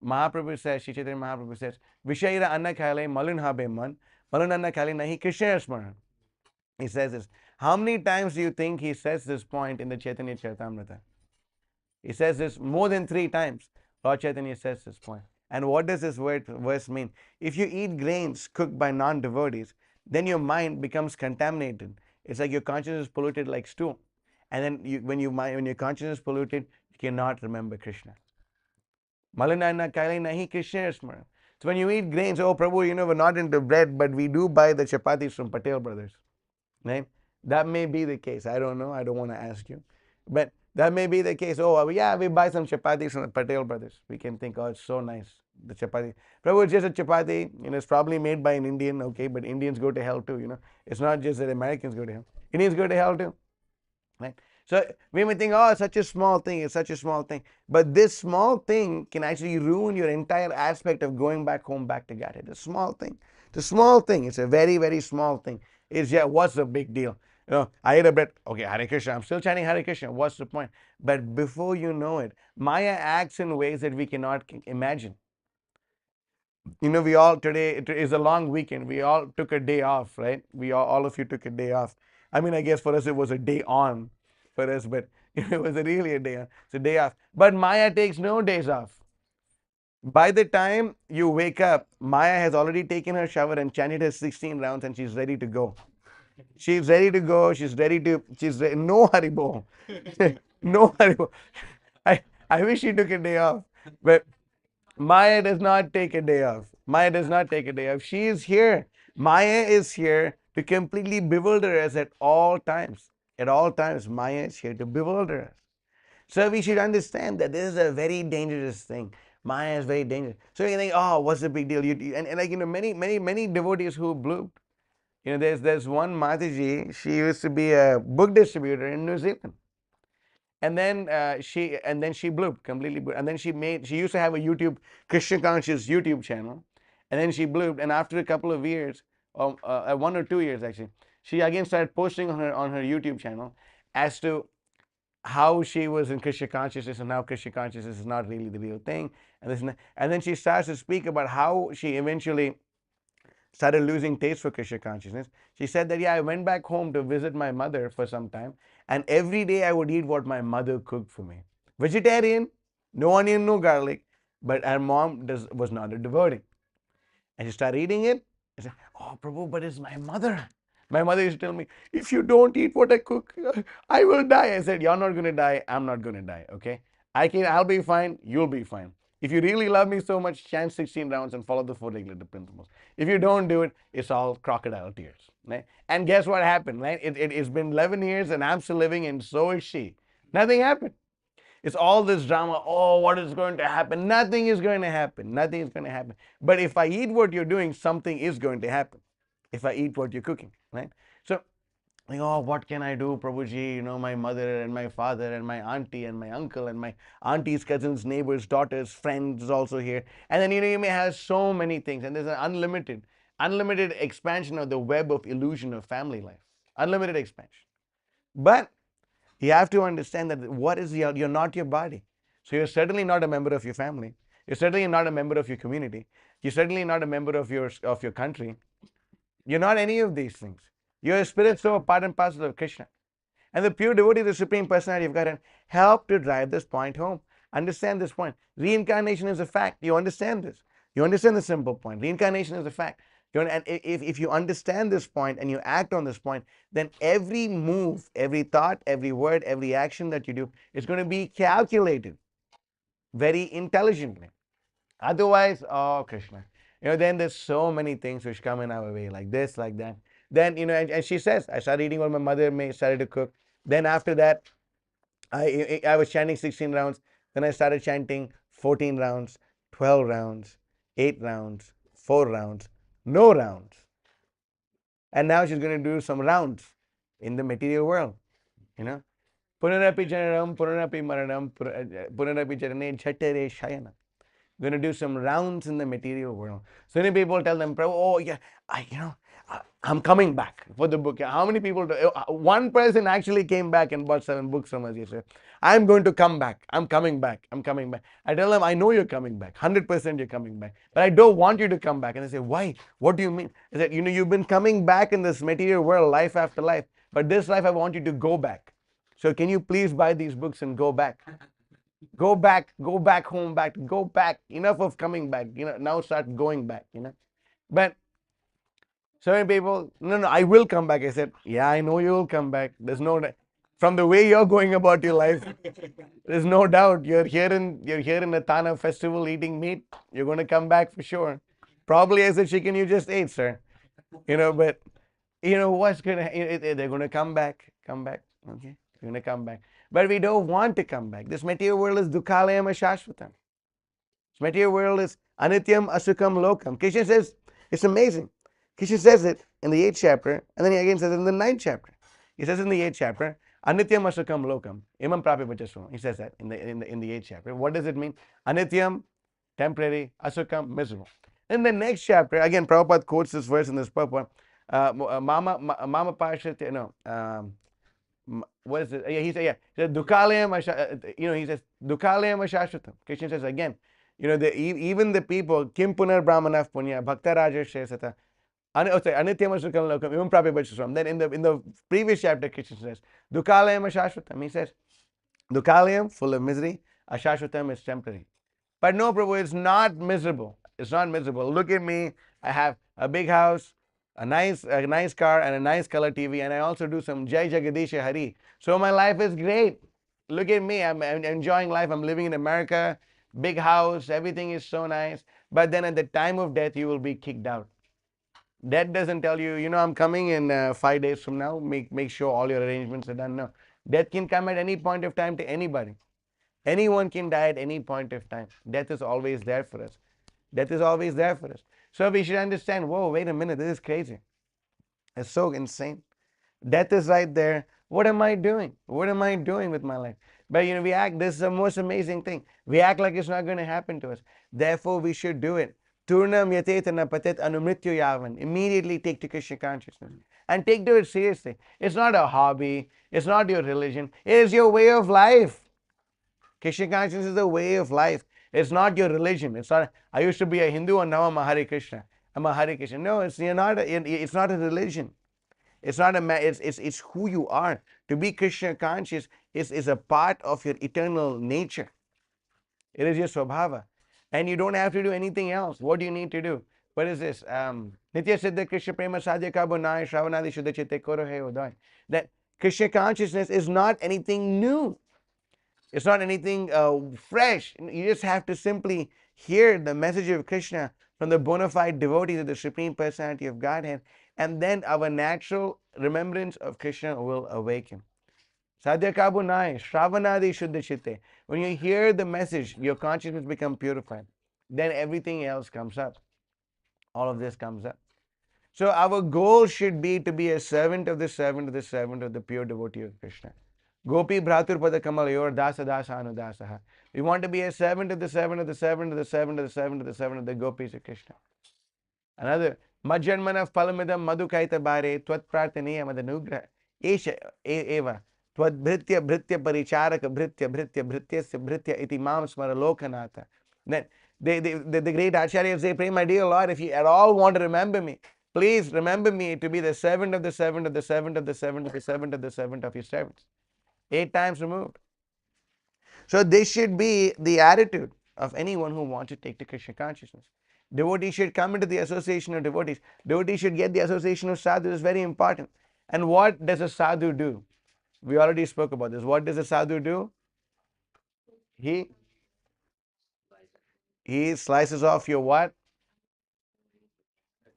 Mahaprabhu says, Shri Chaitanya Mahaprabhu says, Vishaira anna khale malun habe man, malun anna khale nahi Krishna smaran. He says this. How many times do you think he says this point in the Chaitanya Charitamrita? He says this more than 3 times. Lord Chaitanya says this point. And what does this verse mean? If you eat grains cooked by non-devotees, then your mind becomes contaminated. It's like your consciousness is polluted like stool. And then when your consciousness is polluted, you cannot remember Krishna. Malanana kaile nahi Krishna smaran. So when you eat grains, oh Prabhu, we're not into bread, but we do buy the chapatis from Patel brothers. Right? That may be the case. I don't know. I don't want to ask you. But that may be the case. Oh, yeah, we buy some chapatis from the Patel brothers. We can think, oh, it's so nice. The chapati. Prabhu, it's just a chapati. It's probably made by an Indian, okay, but Indians go to hell too, It's not just that Americans go to hell. Indians go to hell too. Right? So we may think, oh, it's such a small thing, it's such a small thing. But this small thing can actually ruin your entire aspect of going back home, back to Godhead. It's a small thing. It's a small thing. It's a very, very small thing. It's what's the big deal? I ate a bread. Okay, Hare Krishna. I'm still chanting Hare Krishna. What's the point? But before you know it, Maya acts in ways that we cannot imagine. We all today, it is a long weekend. We all took a day off, right? All of you took a day off. I mean, I guess for us it was a day on for us, but it was really a day on. It's a day off. But Maya takes no days off. By the time you wake up, Maya has already taken her shower and chanted her 16 rounds and she's ready to go. She's ready to go. No Haribo. No Haribo. I wish she took a day off. But Maya does not take a day off. Maya does not take a day off. She is here. Maya is here to completely bewilder us at all times. At all times, Maya is here to bewilder us. So we should understand that this is a very dangerous thing. Maya is very dangerous. So you think, oh, what's the big deal? And like many devotees who bloomed. There's one Mataji. She used to be a book distributor in New Zealand, and then she blew completely blew. And then she used to have a Krishna conscious YouTube channel, and then she blew. And after a couple of years, 1 or 2 years actually, she again started posting on her YouTube channel as to how she was in Krishna consciousness and how Krishna consciousness is not really the real thing, and then she starts to speak about how she eventually started losing taste for Krishna consciousness. She said that, yeah, I went back home to visit my mother for some time, and every day I would eat what my mother cooked for me. Vegetarian, no onion, no garlic, but her mom was not a devotee. And she started eating it. I said, oh, Prabhu, but it's my mother. My mother used to tell me, if you don't eat what I cook, I will die. I said, you're not going to die. I'm not going to die. Okay. I'll be fine. You'll be fine. If you really love me so much, chant 16 rounds and follow the 4 regulative principles. If you don't do it, it's all crocodile tears. Right? And guess what happened? Right? It's been 11 years and I'm still living, and so is she. Nothing happened. It's all this drama. Oh, what is going to happen? Nothing is going to happen. Nothing is going to happen. But if I eat what you're doing, something is going to happen. If I eat what you're cooking, right? So, like, oh, what can I do, Prabhuji? My mother and my father and my auntie and my uncle and my auntie's cousins, neighbors, daughters, friends also here. And then, you may have so many things. And there's an unlimited expansion of the web of illusion of family life. Unlimited expansion. But you have to understand that you're not your body. So you're certainly not a member of your family. You're certainly not a member of your community. You're certainly not a member of your country. You're not any of these things. You're a spirit soul, part and parcel of Krishna. And the pure devotee, the Supreme Personality of Godhead, help to drive this point home. Understand this point. Reincarnation is a fact. You understand this. You understand the simple point. Reincarnation is a fact. And if you understand this point and you act on this point, then every move, every thought, every word, every action that you do is going to be calculated very intelligently. Otherwise, oh Krishna, then there's so many things which come in our way, like this, like that. Then, and she says, I started eating what my mother started to cook. Then after that, I was chanting 16 rounds. Then I started chanting 14 rounds, 12 rounds, 8 rounds, 4 rounds, no rounds. And now she's going to do some rounds in the material world. Punarapi janaram, punarapi maranam, punarapi janane jhatare shayana. Going to do some rounds in the material world. So many people tell them, oh yeah, I'm coming back for the book. How many people? One person actually came back and bought 7 books from us yesterday. I'm going to come back. I'm coming back. I'm coming back. I tell them, I know you're coming back. 100% you're coming back. But I don't want you to come back. And they say, why? What do you mean? I said, you've been coming back in this material world life after life. But this life, I want you to go back. So can you please buy these books and go back? Go back home, go back. Enough of coming back. Now start going back. But so many people, no, I will come back. I said, yeah, I know you will come back. There's no, from the way you're going about your life, there's no doubt. You're here in the Tana festival eating meat. You're going to come back for sure. Probably as a chicken you just ate, sir. But what's gonna? They're going to come back. Okay, they're going to come back. But we don't want to come back. This material world is dukhalayam ashashvatam. This material world is anityam asukam lokam. Krishna says, it's amazing. Krishna says it in the 8th chapter, and then he again says it in the 9th chapter. He says in the 8th chapter, anityam asukam lokam, imam prapi vachasvam. He says that in the 8th chapter. What does it mean? Anityam, temporary, asukam, miserable. In the next chapter, again, Prabhupada quotes this verse in this purport. Mama Pashat, what is it? He said, Dukalayam, he says, Dukalayam ashashvatam. Krishna says again, even the people, Kim Punar Brahmanaf Punya, Bhakta Raja Shesata, Anityam Asukam Lokam, even Prapi Bachasram. Then in the previous chapter, Krishna says, Dukalayam ashashvatam. He says, Dukalayam, full of misery, ashashvatam is temporary. But no, Prabhu, it's not miserable. It's not miserable. Look at me. I have a big house, a nice car, and a nice color TV, and I also do some Jai Jagadish Hari. So my life is great. Look at me. I'm enjoying life. I'm living in America, big house, everything is so nice. But then at the time of death, you will be kicked out. Death doesn't tell you, I'm coming in 5 days from now. Make sure all your arrangements are done. No, death can come at any point of time to anybody. Anyone can die at any point of time. Death is always there for us. Death is always there for us. So we should understand, whoa, wait a minute, this is crazy. It's so insane. Death is right there. What am I doing? What am I doing with my life? But we act, this is the most amazing thing. We act like it's not going to happen to us. Therefore, we should do it. Turnam yatetana patet anumrityu yavan. Immediately take to Krishna consciousness. And take to it seriously. It's not a hobby. It's not your religion. It is your way of life. Krishna consciousness is a way of life. It's not your religion. It's not, I used to be a Hindu and now I'm a Hare Krishna. I'm a Hare Krishna. No, it's not a religion. It's not it's who you are. To be Krishna conscious is a part of your eternal nature. It is your swabhava. And you don't have to do anything else. What do you need to do? What is this? Nitya Siddha Krishna Prema Sadhya Kabunai Shravanadi Shuddha Chitte Koro He Uday. That Krishna consciousness is not anything new. It's not anything fresh. You just have to simply hear the message of Krishna from the bona fide devotees of the Supreme Personality of Godhead, and then our natural remembrance of Krishna will awaken. Sadhya Kabunai, Shravanadi Shuddha Chitte. When you hear the message, your consciousness becomes purified. Then everything else comes up. All of this comes up. So our goal should be to be a servant of the servant of the servant of the pure devotee of Krishna. Gopi Bhratur Pada Kamalayor Dasa Dasa Anudasaha. We want to be a servant of the servant of the servant of the servant of the servant of the servant of the gopis of Krishna. Another Majjanmana Phalamidam Madhukaita Bare Twat Prarthaniya Madanugra Esha Eva Twat Bhritya Bhritya Paricharaka Bhritya Bhritya Bhrityasya Bhritya Iti Mam Smara Lokanatha. Then the great acharyas say, pray, my dear Lord, if you at all want to remember me, please remember me to be the servant of the servant of the servant of the servant of the servant of the servant of your servants. 8 times removed. So this should be the attitude of anyone who wants to take to Krishna consciousness. Devotees should come into the association of devotees. Devotees should get the association of sadhus. It's very important. And what does a sadhu do? We already spoke about this. What does a sadhu do? He slices off your what?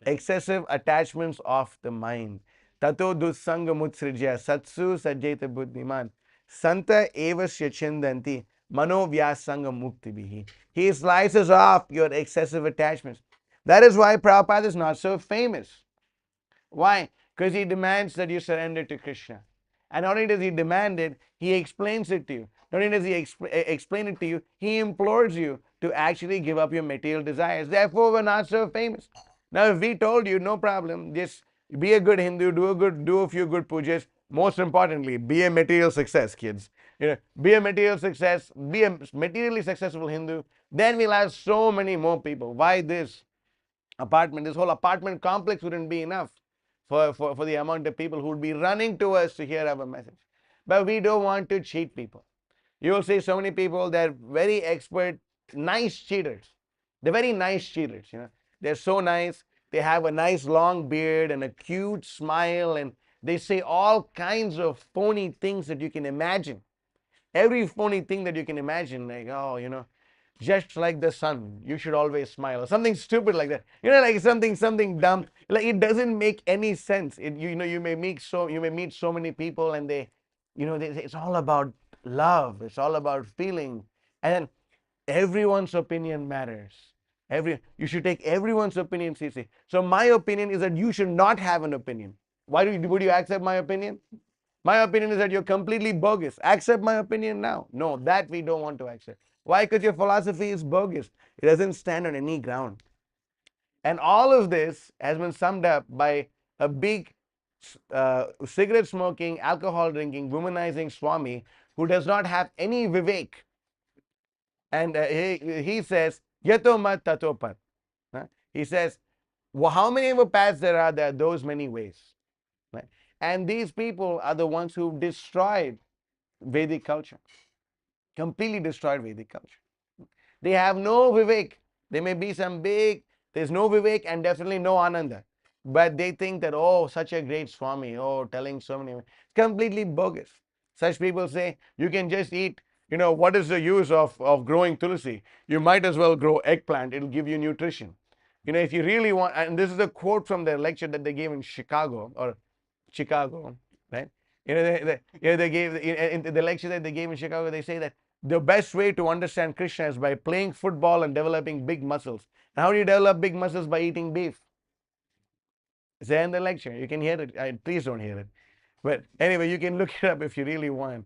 Excessive attachments of the mind. Tato dussanga mutsrijya satsu sajjeta buddhiman. Santa evasya chindanti mano vyasanga mukti. He slices off your excessive attachments. That is why Prabhupada is not so famous. Why? Because he demands that you surrender to Krishna. And not only does he demand it, he explains it to you. Not only does he explain it to you, he implores you to actually give up your material desires. Therefore, we're not so famous. Now, if we told you, no problem, just be a good Hindu, do a few good pujas. Most importantly, be a material success, kids. Be a material success, be a materially successful Hindu. Then we'll have so many more people. Why this apartment? This whole apartment complex wouldn't be enough for the amount of people who would be running to us to hear our message. But we don't want to cheat people. You will see so many people, they're very expert, nice cheaters. They're very nice cheaters, They're so nice. They have a nice long beard and a cute smile, and they say all kinds of phony things that you can imagine. Every phony thing that you can imagine, like, just like the sun, you should always smile, or something stupid like that. Like something dumb. Like it doesn't make any sense. You may meet so many people, and they say it's all about love. It's all about feeling, and then everyone's opinion matters. You should take everyone's opinion seriously. So my opinion is that you should not have an opinion. Would you accept my opinion? My opinion is that you're completely bogus. Accept my opinion now. No, that we don't want to accept. Why? Because your philosophy is bogus. It doesn't stand on any ground. And all of this has been summed up by a big cigarette smoking, alcohol drinking, womanizing Swami who does not have any vivek. And he says, Yato mat tato pat. He says, well, how many of the paths there are those many ways. Right? And these people are the ones who destroyed Vedic culture. Completely destroyed Vedic culture. They have no vivek. They may be some big, there's no vivek and definitely no ananda. But they think that, oh, such a great Swami, oh, telling so many, completely bogus. Such people say, you can just eat, what is the use of growing tulsi? You might as well grow eggplant, it'll give you nutrition. If you really want, and this is a quote from their lecture that they gave in Chicago, right? They gave in the lecture that they gave in Chicago. They say that the best way to understand Krishna is by playing football and developing big muscles. And how do you develop big muscles? By eating beef. It's there in the lecture. You can hear it. Please don't hear it. But anyway, you can look it up if you really want.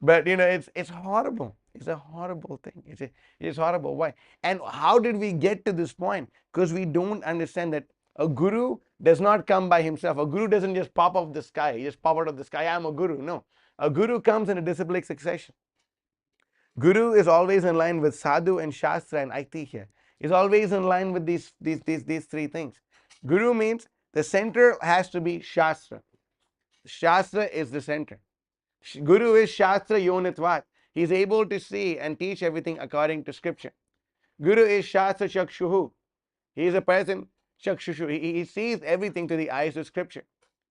But it's horrible. It's a horrible thing. It's horrible. Why? And how did we get to this point? Because we don't understand that a guru does not come by himself. A guru doesn't just pop off the sky. He just pop out of the sky. I'm a guru. No. A guru comes in a disciplic succession. Guru is always in line with sadhu and shastra and aitikya. Is always in line with these three things. Guru means the center has to be shastra. Shastra is the center. Guru is Shastra Yonitvat. He is able to see and teach everything according to scripture. Guru is Shastra Chakshuhu. He is a person, Chakshushu. He sees everything through the eyes of scripture.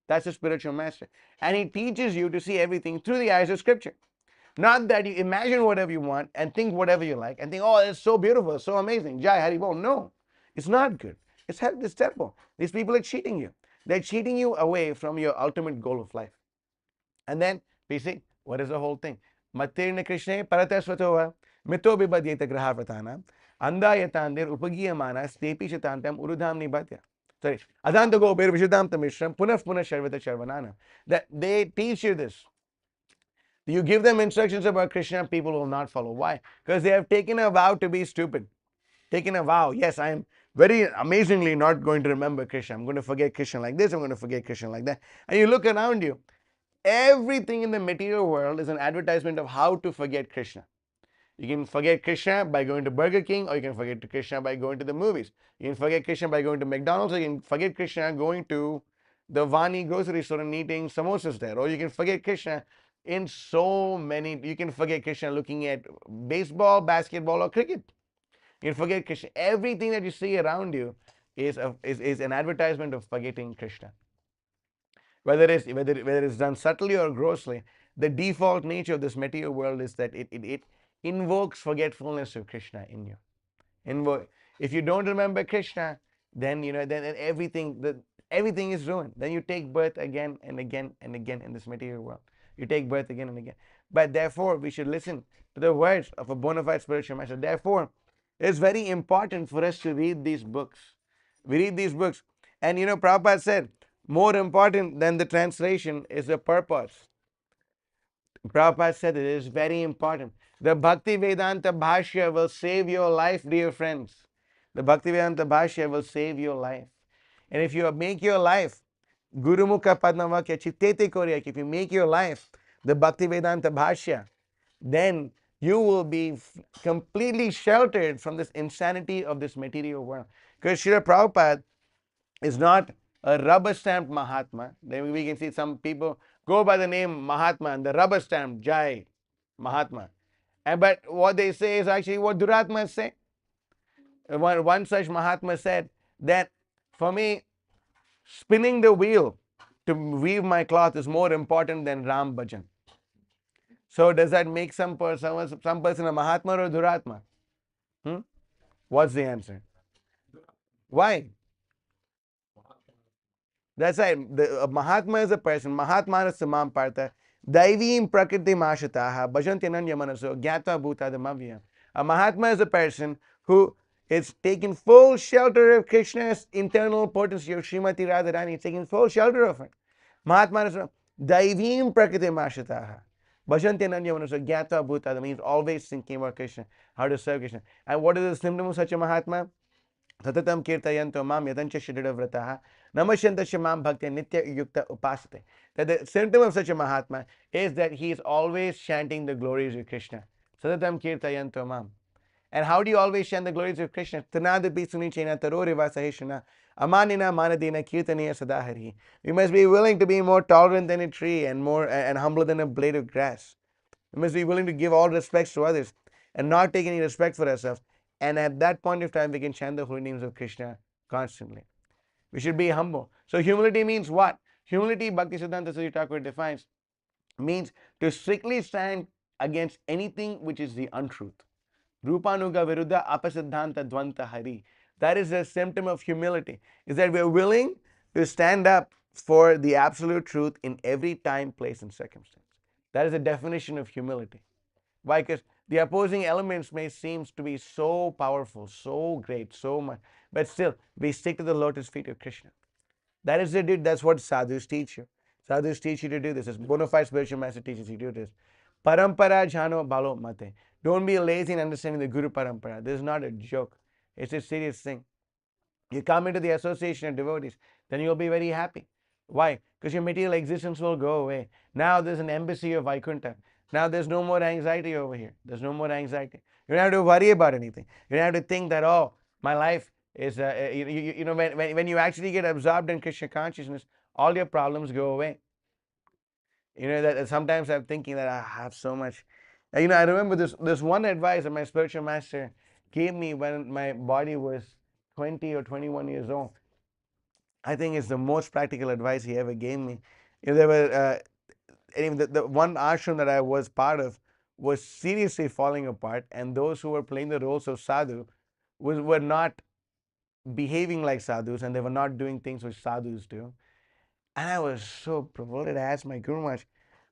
That's a spiritual master. And he teaches you to see everything through the eyes of scripture. Not that you imagine whatever you want and think whatever you like and think, oh, it's so beautiful, so amazing. Jai Hari Bol. No, it's not good. It's terrible. These people are cheating you. They're cheating you away from your ultimate goal of life. And then we see, what is the whole thing? Matirna Krishna Paratasvatova Mito Bibadyeta Grahavatana Andayatandir Upagiyamana Stepi Shatantam Urudham Nibatya. Sorry, Adantago Bir Vishadam Tamishram Punaf Punah Sharvata Sharvanana. That they teach you this. You give them instructions about Krishna, people will not follow. Why? Because they have taken a vow to be stupid. Taken a vow, yes, I am very amazingly not going to remember Krishna. I'm going to forget Krishna like this, I'm going to forget Krishna like that. And you look around you, everything in the material world is an advertisement of how to forget Krishna. You can forget Krishna by going to Burger King, or you can forget Krishna by going to the movies. You can forget Krishna by going to McDonald's, or you can forget Krishna going to the Vani grocery store and eating samosas there. Or you can forget Krishna in so many, you can forget Krishna looking at baseball, basketball, or cricket. You can forget Krishna. Everything that you see around you is an advertisement of forgetting Krishna. Whether it's done subtly or grossly, the default nature of this material world is that it invokes forgetfulness of Krishna in you. If you don't remember Krishna, then then everything is ruined. Then you take birth again and again and again in this material world. You take birth again and again. But therefore, we should listen to the words of a bona fide spiritual master. Therefore, it's very important for us to read these books. We read these books. And Prabhupada said, more important than the translation is the purpose. Prabhupada said it is very important. The Bhakti Vedanta Bhashya will save your life, dear friends. The Bhakti Vedanta Bhashya will save your life. And if you make your life, Gurumukha Padmavakya Chittete Koryak, if you make your life the Bhakti Vedanta Bhashya, then you will be completely sheltered from this insanity of this material world. Because Srila Prabhupada is not a rubber stamped Mahatma. Then we can see some people go by the name Mahatma and the rubber stamp Jai Mahatma. But what they say is actually what Duratmas say. One such Mahatma said that for me, spinning the wheel to weave my cloth is more important than Ram Bhajan. So does that make some person a Mahatma or a Duratma? What's the answer? Why? That's right. Mahatma is a person. Mahatma is Samam Partha. Daivim Prakriti Mashataha. Bhajantinanya Manaso. Gyata Bhutadamavya. A Mahatma is a person who is taking full shelter of Krishna's internal potency of Srimati Radharani. He's taking full shelter of it. Mahatma is Daivim Prakriti Mashataha. Bhajantinanya Manaso. Gyata Bhutadam. He's always thinking about Krishna, how to serve Krishna. And what is the symptom of such a Mahatma? Satatam kirtayanto mam yatancha shidada vrataha namasyantasya mam bhaktya nitya yukta upasate. That the symptom of such a Mahatma is that he is always chanting the glories of Krishna. Satatam kirtayanto mam. And how do you always chant the glories of Krishna? Tanadapi sunichena taroriva sahishana amanina manadina kirtaniya sadahari. We must be willing to be more tolerant than a tree and humbler than a blade of grass. We must be willing to give all respects to others and not take any respect for ourselves. And at that point of time, we can chant the holy names of Krishna constantly. We should be humble. So humility means what? Humility, Bhakti Siddhanta Saraswati Thakur defines, means to strictly stand against anything which is the untruth. Rupanuga Viruddha Apasiddhanta Dvanta Hari. That is a symptom of humility, is that we are willing to stand up for the absolute truth in every time, place, and circumstance. That is the definition of humility. Why? Because the opposing elements may seem to be so powerful, so great, so much, but still we stick to the lotus feet of Krishna. That is it. That's what sadhus teach you. Sadhus teach you to do this. As bona fide spiritual master teaches you to do this. Parampara jhano balo mate. Don't be lazy in understanding the Guru Parampara. This is not a joke. It's a serious thing. You come into the association of devotees, then you'll be very happy. Why? Because your material existence will go away. Now there's an embassy of Vaikuntha. Now there's no more anxiety over here. There's no more anxiety. You don't have to worry about anything. You don't have to think that, oh, my life is, when you actually get absorbed in Krishna consciousness, all your problems go away. That sometimes I'm thinking that I have so much. I remember this one advice that my spiritual master gave me when my body was 20 or 21 years old. I think it's the most practical advice he ever gave me. There were the one ashram that I was part of was seriously falling apart, and those who were playing the roles of sadhu were not behaving like sadhus, and they were not doing things which sadhus do. And I was so provoked. I asked my Guru Maharaj,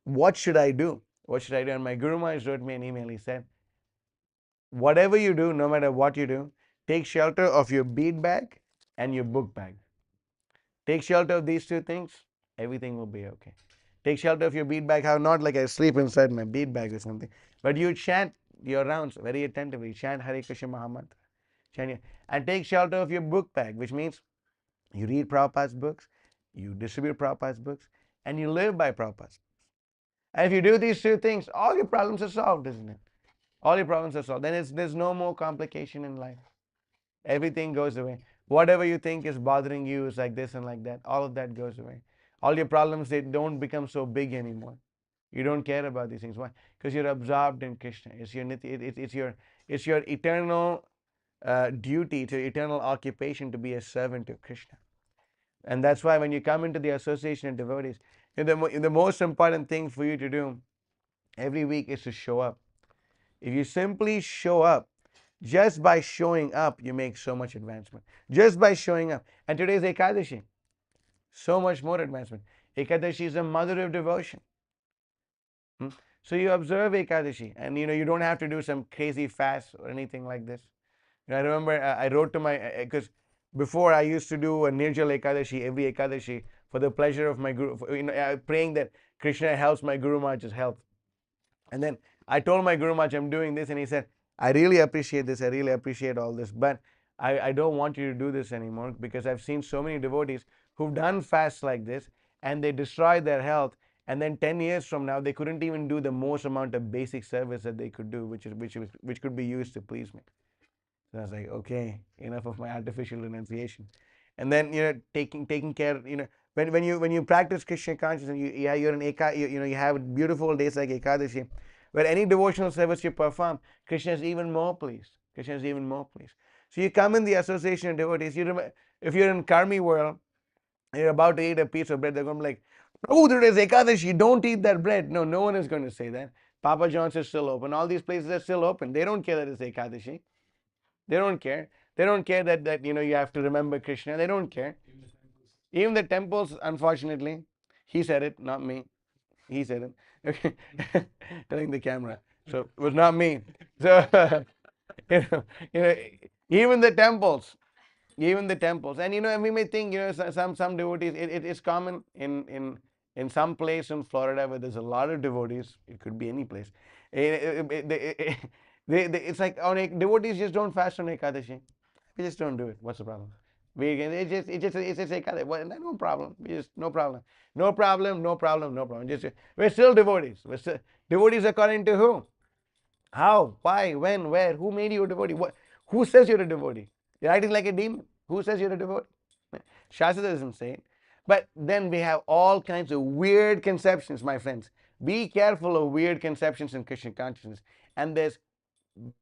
what should I do? What should I do? And my Guru Maharaj wrote me an email. He said, whatever you do, no matter what you do, take shelter of your bead bag and your book bag. Take shelter of these two things, everything will be okay. Take shelter of your bead bag, how not like I sleep inside my bead bag or something, but you chant your rounds very attentively, chant Hare Krishna Mahamantra, chant, and take shelter of your book bag, which means you read Prabhupada's books, you distribute Prabhupada's books, and you live by Prabhupada's books. And if you do these two things, all your problems are solved, isn't it? All your problems are solved. Then there's no more complication in life. Everything goes away. Whatever you think is bothering you is like this and like that. All of that goes away. All your problems, they don't become so big anymore. You don't care about these things. Why? Because you're absorbed in Krishna. It's your eternal duty, it's your eternal occupation to be a servant of Krishna. And that's why when you come into the association of devotees, the most important thing for you to do every week is to show up. If you simply show up, just by showing up, you make so much advancement. Just by showing up. And today is Ekadashi. So much more advancement. Ekadashi is the mother of devotion. So you observe Ekadashi, and you don't have to do some crazy fast or anything like this. I remember I wrote to my, because before I used to do a Nirjal Ekadashi every Ekadashi for the pleasure of my Guru, praying that Krishna helps my Guru Maharaj's health. And then I told my Guru Maharaj I'm doing this, and he said, I really appreciate this, I really appreciate all this, but I don't want you to do this anymore, because I've seen so many devotees who've done fasts like this and they destroyed their health, and then 10 years from now they couldn't even do the most amount of basic service that they could do, which could be used to please me. So I was like, okay, enough of my artificial renunciation. And then taking care, when you practice Krishna consciousness, you're an you have beautiful days like Ekadashi, where any devotional service you perform, Krishna is even more pleased. Krishna is even more pleased. So you come in the association of devotees. If you're in Karmi world, you're about to eat a piece of bread, they're going to be like, oh, there is Ekadashi, don't eat that bread. No, no one is going to say that. Papa John's is still open. All these places are still open. They don't care that it's Ekadashi. They don't care. They don't care that you have to remember Krishna. They don't care. Even the temples, unfortunately, he said it, not me. He said it. Okay. Telling the camera. So it was not me. So even the temples, and we may think some devotees. It's common in some place in Florida where there's a lot of devotees. It could be any place. It's like devotees just don't fast on Ekadashi. We just don't do it. What's the problem? It's just Ekadashi. Well, no problem. No problem. No problem. No problem. No problem. We're still devotees. We're still devotees according to who? How? Why? When? Where? Who made you a devotee? Who says you're a devotee? You're acting like a demon. Who says you're a devotee? Shastra doesn't say it. But then we have all kinds of weird conceptions, my friends. Be careful of weird conceptions in Krishna consciousness. And there's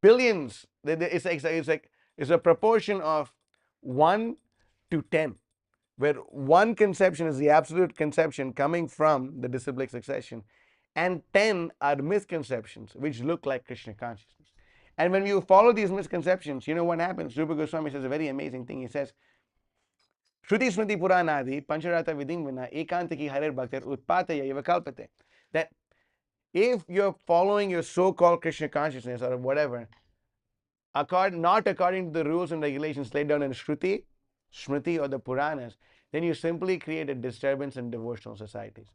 billions. It's a proportion of 1 to 10, where one conception is the absolute conception coming from the disciplic succession, and 10 are misconceptions which look like Krishna consciousness. And when you follow these misconceptions, you know what happens? Rupa Goswami says a very amazing thing. He says, Shruti Smriti Puranadi Pancharata Vidim Vina Ekantaki Harer Bhaktir Utpataya Eva Kalpate. That if you're following your so-called Krishna consciousness or whatever, not according to the rules and regulations laid down in Shruti, Smriti, or the Puranas, then you simply create a disturbance in devotional societies.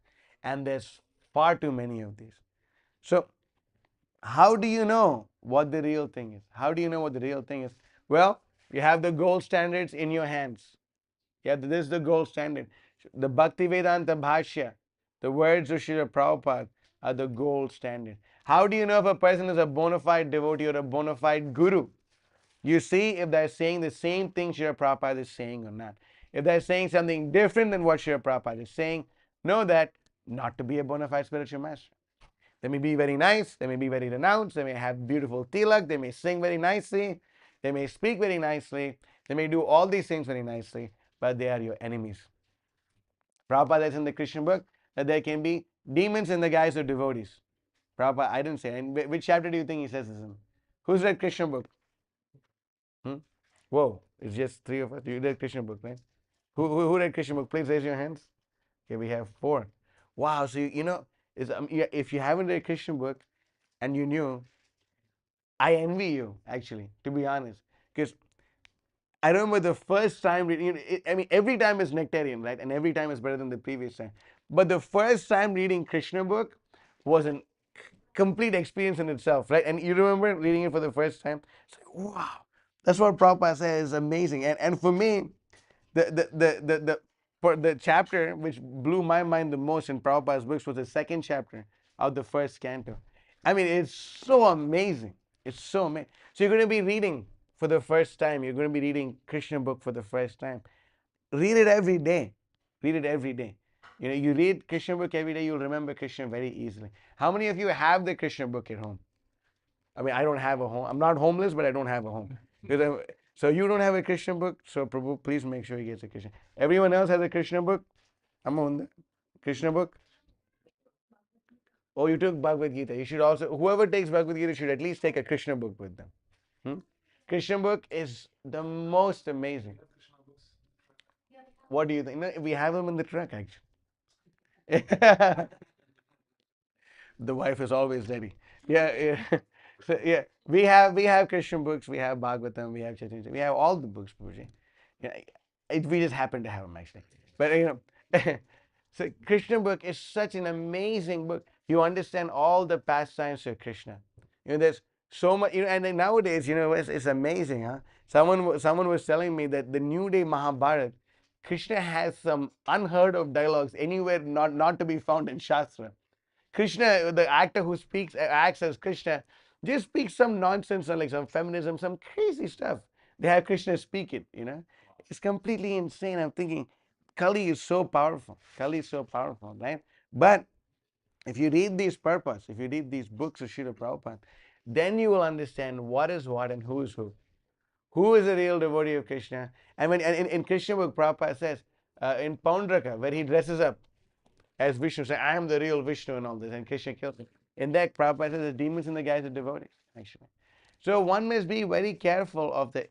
And there's far too many of these. So, how do you know what the real thing is? How do you know what the real thing is? Well, you have the gold standards in your hands. Yeah, this is the gold standard. The Bhakti Vedanta Bhashya, the words of Srila Prabhupada are the gold standard. How do you know if a person is a bona fide devotee or a bona fide guru? You see if they're saying the same thing Srila Prabhupada is saying or not. If they're saying something different than what Srila Prabhupada is saying, know that not to be a bona fide spiritual master. They may be very nice, they may be very renounced, they may have beautiful tilak, they may sing very nicely, they may speak very nicely, they may do all these things very nicely, but they are your enemies. Prabhupada says in the Krishna book that there can be demons in the guise of devotees. Prabhupada, I didn't say. And which chapter do you think he says this in? Who's read Krishna book? Whoa, it's just 3 of us. You read Krishna book, right? Who read Krishna book? Please raise your hands. Okay, we have 4. Wow, so you know, if you haven't read Krishna book and you knew, I envy you, actually, to be honest. Because I remember the first time reading, I mean, every time is nectarian, right? And every time is better than the previous time. But the first time reading Krishna book was a complete experience in itself, right? And you remember reading it for the first time? It's like, wow, that's what Prabhupada says is amazing. And for me, for the chapter which blew my mind the most in Prabhupada's books was the second chapter of the first canto. I mean, it's so amazing. It's so amazing. So you're going to be reading for the first time. You're going to be reading Krishna book for the first time. Read it every day. Read it every day. You know, you read Krishna book every day, you'll remember Krishna very easily. How many of you have the Krishna book at home? I mean, I don't have a home. I'm not homeless, but I don't have a home. So you don't have a Krishna book, so Prabhu, please make sure he gets a Krishna. Everyone else has a Krishna book? I'm on the Krishna book. Oh, you took Bhagavad Gita. You should also, whoever takes Bhagavad Gita should at least take a Krishna book with them. Krishna book is the most amazing. What do you think? No, we have them in the truck, actually. The wife is always ready. Yeah. So yeah, we have Christian books, we have Bhagavatam, we have Chaitanya, we have all the books, Prabhuji. Yeah, we just happen to have them actually. But you know, so Krishna book is such an amazing book. You understand all the pastimes of Krishna. You know, there's so much. You know, and then nowadays, you know, it's amazing, huh? Someone was telling me that the New Day Mahabharata, Krishna has some unheard of dialogues anywhere not to be found in Shastra. Krishna, the actor who acts as Krishna, just speaks some nonsense like some feminism, some crazy stuff. They have Krishna speak it, you know. It's completely insane. I'm thinking, Kali is so powerful. Kali is so powerful, right? But if you read these purpose, if you read these books of Srila Prabhupada, then you will understand what is what and who is who. Who is a real devotee of Krishna? And when in Krishna book, Prabhupada says, in Paundraka, where he dresses up as Vishnu, say, I am the real Vishnu and all this, and Krishna kills him. In that, Prabhupada says the demons in the guise of devotees, actually. So one must be very careful of the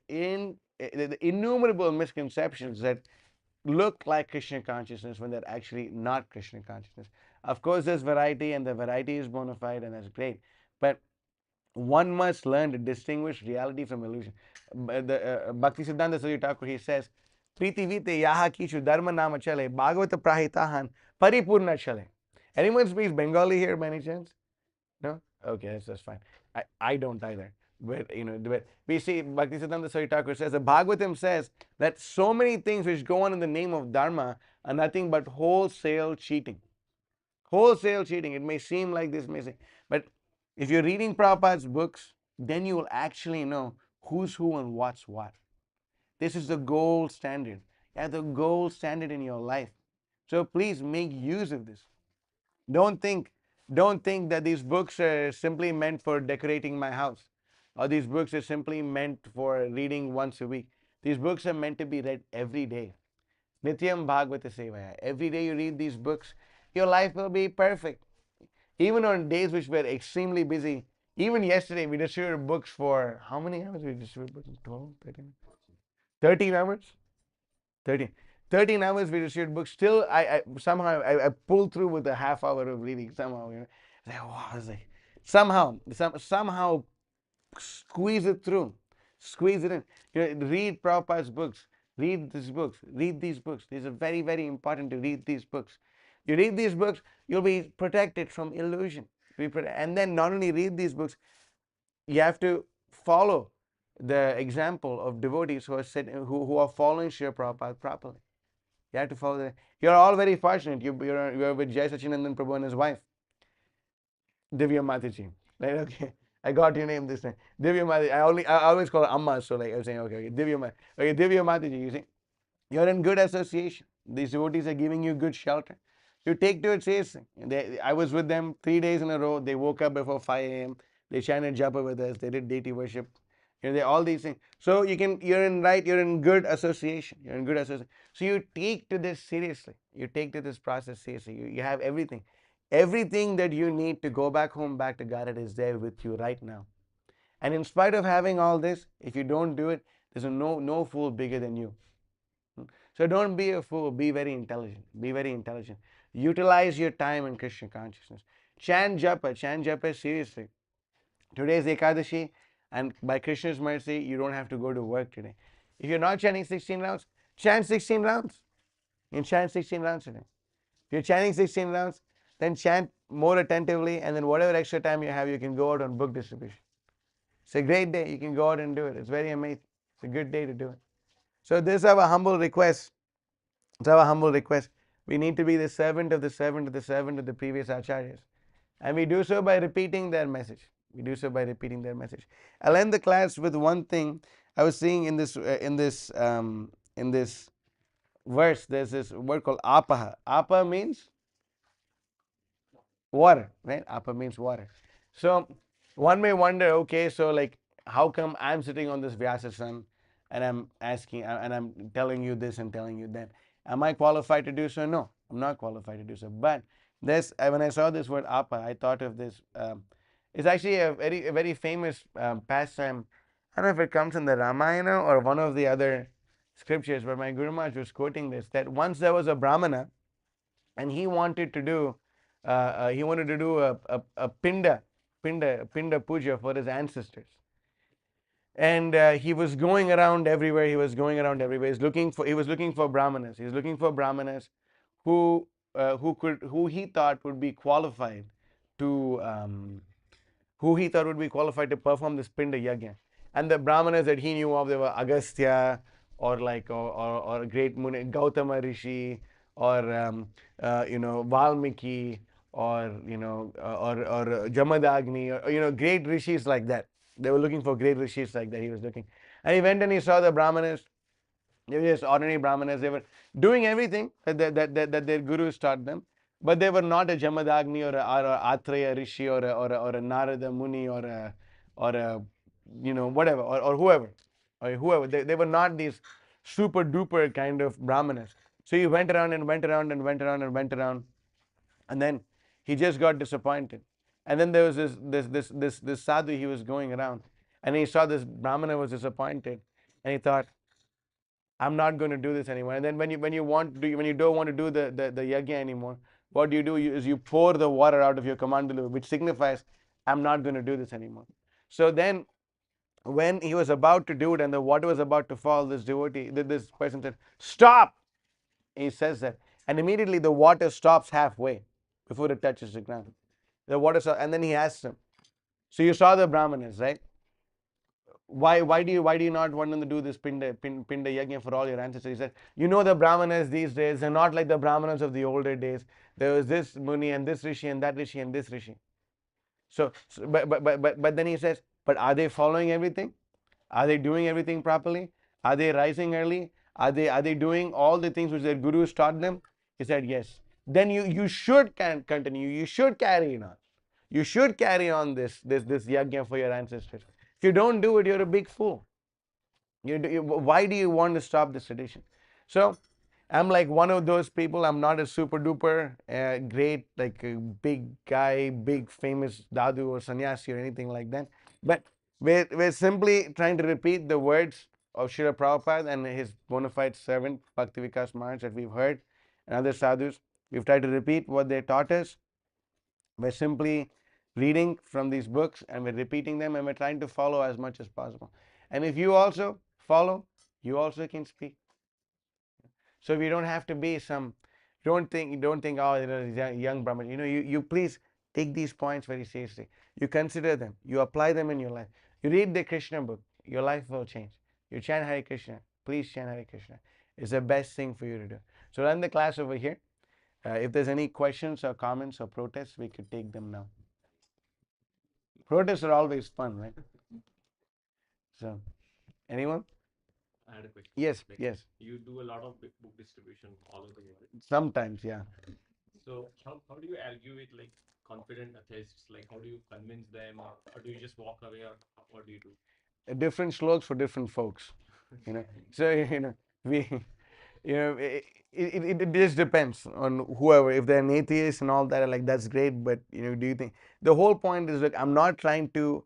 innumerable misconceptions that look like Krishna consciousness when they're actually not Krishna consciousness. Of course, there's variety, and the variety is bona fide, and that's great. But one must learn to distinguish reality from illusion. Bhakti Siddhanta Saraswati Thakur, he says, Priti vite yaha kichu dharma nama chale, bhagavata prahitahan paripurna chale. Anyone speaks Bengali here by any chance? No? Okay, that's fine. I don't either. But you know, but we see Bhakti Siddhanta Saraswati Thakur says the Bhagavatam says that so many things which go on in the name of dharma are nothing but wholesale cheating. Wholesale cheating. It may seem like this, may say, but if you're reading Prabhupada's books, then you will actually know who's who and what's what. This is the gold standard. You have the gold standard in your life. So please make use of this. Don't think that these books are simply meant for decorating my house. or these books are simply meant for reading once a week. These books are meant to be read every day. Nityam Bhagavata Sevaya. Every day you read these books, your life will be perfect. Even on days which were extremely busy, even yesterday we distributed books for how many hours we distributed books? 12, 13, 13 hours? 13. 13 hours we distributed books. Still, I somehow I pulled through with a half hour of reading somehow. It's like, wow, it's like, somehow squeeze it through. Squeeze it in. Read Prabhupada's books. Read these books. Read these books. These are very, very important to read these books. You read these books, you'll be protected from illusion. And then not only read these books, you have to follow the example of devotees who are following Srila Prabhupada properly. You have to follow that. You're all very fortunate. You're with Jai Sachinandan Prabhu and his wife, Divya Mataji. Right? Okay. I got your name this time. Divya Mataji. I always call her Amma, so like I was saying, okay, Divya Mataji. Okay, Divya Mataji, you see. You're in good association. These devotees are giving you good shelter. You take to it seriously. I was with them 3 days in a row. They woke up before 5 a.m. They chanted japa with us. They did deity worship. All these things. So you're in good association. You're in good association. So you take to this seriously. You take to this process seriously. You have everything. Everything that you need to go back home, back to Godhead is there with you right now. And in spite of having all this, if you don't do it, there's no fool bigger than you. So don't be a fool. Be very intelligent. Be very intelligent. Utilize your time in Krishna consciousness. Chant japa seriously. Today is Ekadashi, and by Krishna's mercy, you don't have to go to work today. If you're not chanting 16 rounds, chant 16 rounds. You can chant 16 rounds today. If you're chanting 16 rounds, then chant more attentively, and then whatever extra time you have, you can go out on book distribution. It's a great day. You can go out and do it. It's very amazing. It's a good day to do it. So this is our humble request. It's our humble request. We need to be the servant of the servant of the servant of the previous acharyas. And we do so by repeating their message. We do so by repeating their message. I'll end the class with one thing. I was seeing in this verse, there's this word called apaha. Apa means water, right? Apa means water. So one may wonder, okay, so like how come I'm sitting on this Vyasasan and I'm asking and I'm telling you this and telling you that? Am I qualified to do so? No, I'm not qualified to do so. But this, when I saw this word apa, I thought of this. It's actually a very famous pastime. I don't know if it comes in the Ramayana or one of the other scriptures, but my Guru Maharaj was quoting this, that once there was a Brahmana and he wanted to do a pinda puja for his ancestors. And he was going around everywhere. He was looking for brahmanas. He was looking for brahmanas who he thought would be qualified to perform this pinda yajna. And the brahmanas that he knew of, they were Agastya or great Muni Gautama Rishi or Valmiki or Jamadagni or great rishis like that. They were looking for great rishis like that. He was looking, and he went and he saw the brahmanas. They were just ordinary brahmanas. They were doing everything that their gurus taught them, but they were not a Jamadagni or a Atreya Rishi or a Narada Muni or a whatever or whoever. They were not these super duper kind of brahmanas. So he went around, and then he just got disappointed. And then there was this sadhu. He was going around, and he saw this brahmana was disappointed, and he thought, I'm not going to do this anymore. And then when you don't want to do the yajna anymore, what do? Is you pour the water out of your kamandalu, which signifies I'm not going to do this anymore. So then, when he was about to do it and the water was about to fall, this person said, "Stop!" He says that, and immediately the water stops halfway before it touches the ground. The water stops, and then he asked him, "So you saw the brahmanas, right? Why do you not want them to do this pinda yajna for all your ancestors?" He said, the brahmanas these days are not like the brahmanas of the older days. There was this Muni and this Rishi and that Rishi and this Rishi. But then he says, but are they following everything? Are they doing everything properly? Are they rising early? Are they doing all the things which their gurus taught them? He said, yes. Then you should continue. You should carry on. You should carry on this yajna for your ancestors. If you don't do it, you're a big fool. Why do you want to stop this tradition? So I'm like one of those people. I'm not a super duper great, like a big guy, big famous Dadu or sannyasi or anything like that. But we're simply trying to repeat the words of Srila Prabhupada and his bona fide servant Bhakti Vikas Maharaj that we've heard, and other sadhus. We've tried to repeat what they taught us. We're simply reading from these books and we're repeating them and we're trying to follow as much as possible. And if you also follow, you also can speak. So we don't have to be some. Don't think. Oh, young Brahman. You please take these points very seriously. You consider them. You apply them in your life. You read the Krishna book. Your life will change. You chant Hare Krishna. Please chant Hare Krishna. It's the best thing for you to do. So run the class over here. If there's any questions or comments or protests, we could take them now. Protests are always fun, right? So, anyone? I had a question. Yes, Like, yes. You do a lot of book distribution all over the world. Sometimes, yeah. So how do you argue with like confident atheists? Like how do you convince them, or do you just walk away, or what do you do? Different slogs for different folks, So we, it just depends on whoever. If they're an atheist and all that, like that's great. But do you think the whole point is like I'm not trying to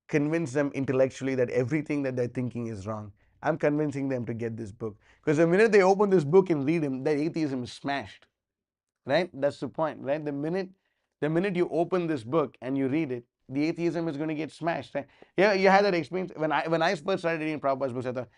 convince them intellectually that everything that they're thinking is wrong. I'm convincing them to get this book because the minute they open this book and read him, their atheism is smashed. Right? That's the point, right? The minute you open this book and you read it, the atheism is going to get smashed. Right? Yeah, you had that experience when I first started reading Prabhupada's books. I thought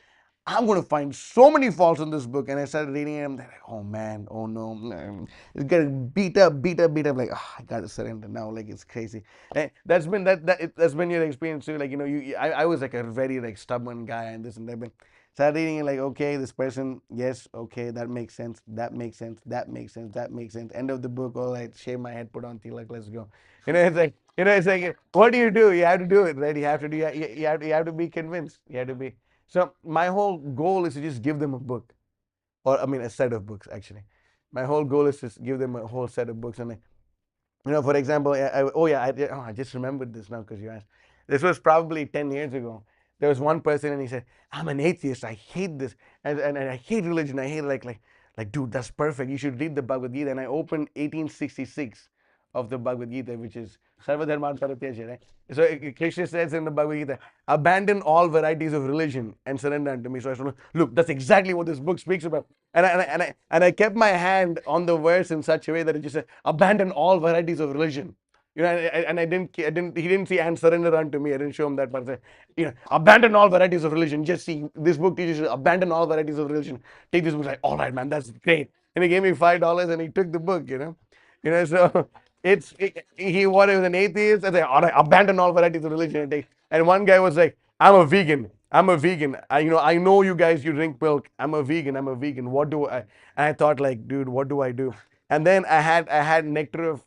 I'm going to find so many faults in this book, and I started reading it. And I'm like, oh man, oh no, it's getting beat up. Like, I gotta surrender now. Like it's crazy. And that's been your experience too. Like I was like a very like stubborn guy and this and that. But started reading it like, okay, this person, yes, okay, that makes sense. That makes sense. That makes sense. That makes sense. End of the book. All right, shave my head, put on tilak, let's go. It's like what do? You have to do it, right? You have to do. You have to be convinced. You have to be. So my whole goal is to just give them a book, or I mean a set of books actually. My whole goal is to give them a whole set of books, and for example, I just remembered this now because you asked. This was probably 10 years ago. There was one person and he said, I'm an atheist. I hate this. And I hate religion. I hate like, dude, that's perfect. You should read the Bhagavad Gita. And I opened 1866 of the Bhagavad Gita, which is Sarva Dharman Parityajya, right? So Krishna says in the Bhagavad Gita, abandon all varieties of religion and surrender unto me. So I said, look, that's exactly what this book speaks about. And I kept my hand on the verse in such a way that it just said, abandon all varieties of religion. I didn't, he didn't see and surrender unto me. I didn't show him that part. Abandon all varieties of religion. Just see, this book teaches you abandon all varieties of religion. Take this book. Like, all right, man, that's great. And he gave me $5 and he took the book. So he was an atheist. I said, all right, abandon all varieties of religion. And one guy was like, I'm a vegan. I know you guys, you drink milk. I'm a vegan. What do I? And I thought like, dude, what do I do? And then I had nectar of.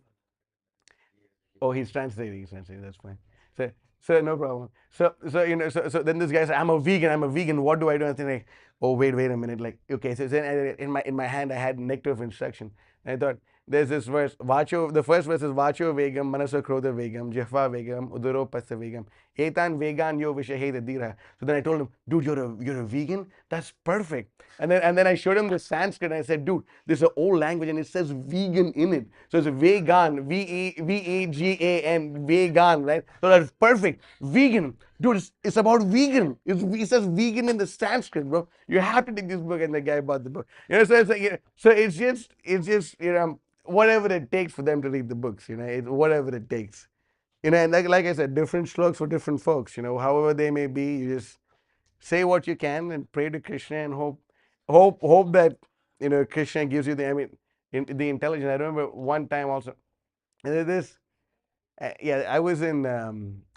Oh, he's translating. That's fine. So no problem. So then this guy said, I'm a vegan. What do I do? I think like, oh wait a minute. Like, okay, so then in my hand I had nectar of instruction. And I thought there's this verse. Vacho. The first verse is Vacho Vegam, Manasa Krodha Vegam, Jehva Vegam, Udaro Pasta Vegam, Etan Vegan Yo Vishaheda Dira. So then I told him, dude, you're a vegan? That's perfect. And then I showed him the Sanskrit and I said, dude, this is an old language and it says vegan in it. So it's vegan, Vegan, vegan, right? So that's perfect. Vegan. Dude, it's about vegan. It says vegan in the Sanskrit, bro. You have to take this book. And the guy bought the book. So it's like, so it's just whatever it takes for them to read the books. Whatever it takes. And like I said, different strokes for different folks. However they may be, you just say what you can and pray to Krishna and hope that Krishna gives you the intelligence. I remember one time also this I was in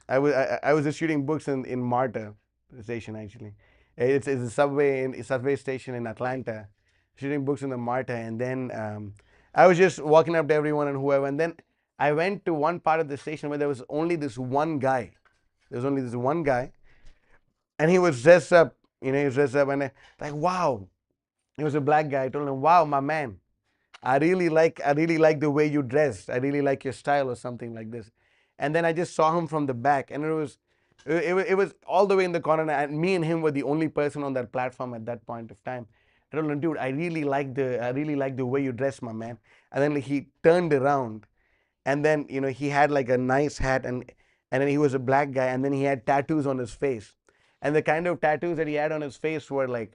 I was just shooting books in Marta station actually. It's a subway station in Atlanta, shooting books in the Marta, and then I was just walking up to everyone and whoever, and then I went to one part of the station where there was only this one guy. And he was dressed up, and like, wow. He was a black guy. I told him, wow, my man, I really like the way you dressed. I really like your style or something like this. And then I just saw him from the back, and It was all the way in the corner, and me and him were the only person on that platform at that point of time. I told him, dude, I really like the way you dress, my man. And then he turned around, and then he had like a nice hat, and then he was a black guy, and then he had tattoos on his face, and the kind of tattoos that he had on his face were like,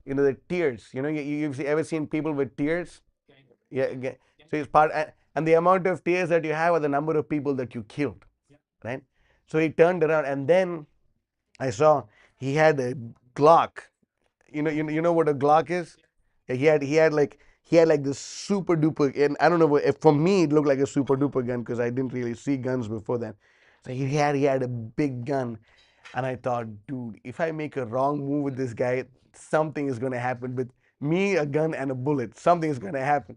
the tears. You've ever seen people with tears? Yeah. So it's part, and the amount of tears that you have are the number of people that you killed, right? So he turned around, and then I saw he had a Glock. You know what a Glock is? Yeah, he had like this super duper, and I don't know if for me it looked like a super duper gun because I didn't really see guns before that. So he had a big gun, and I thought, dude, if I make a wrong move with this guy, something is gonna happen with me, a gun and a bullet. Something is gonna happen.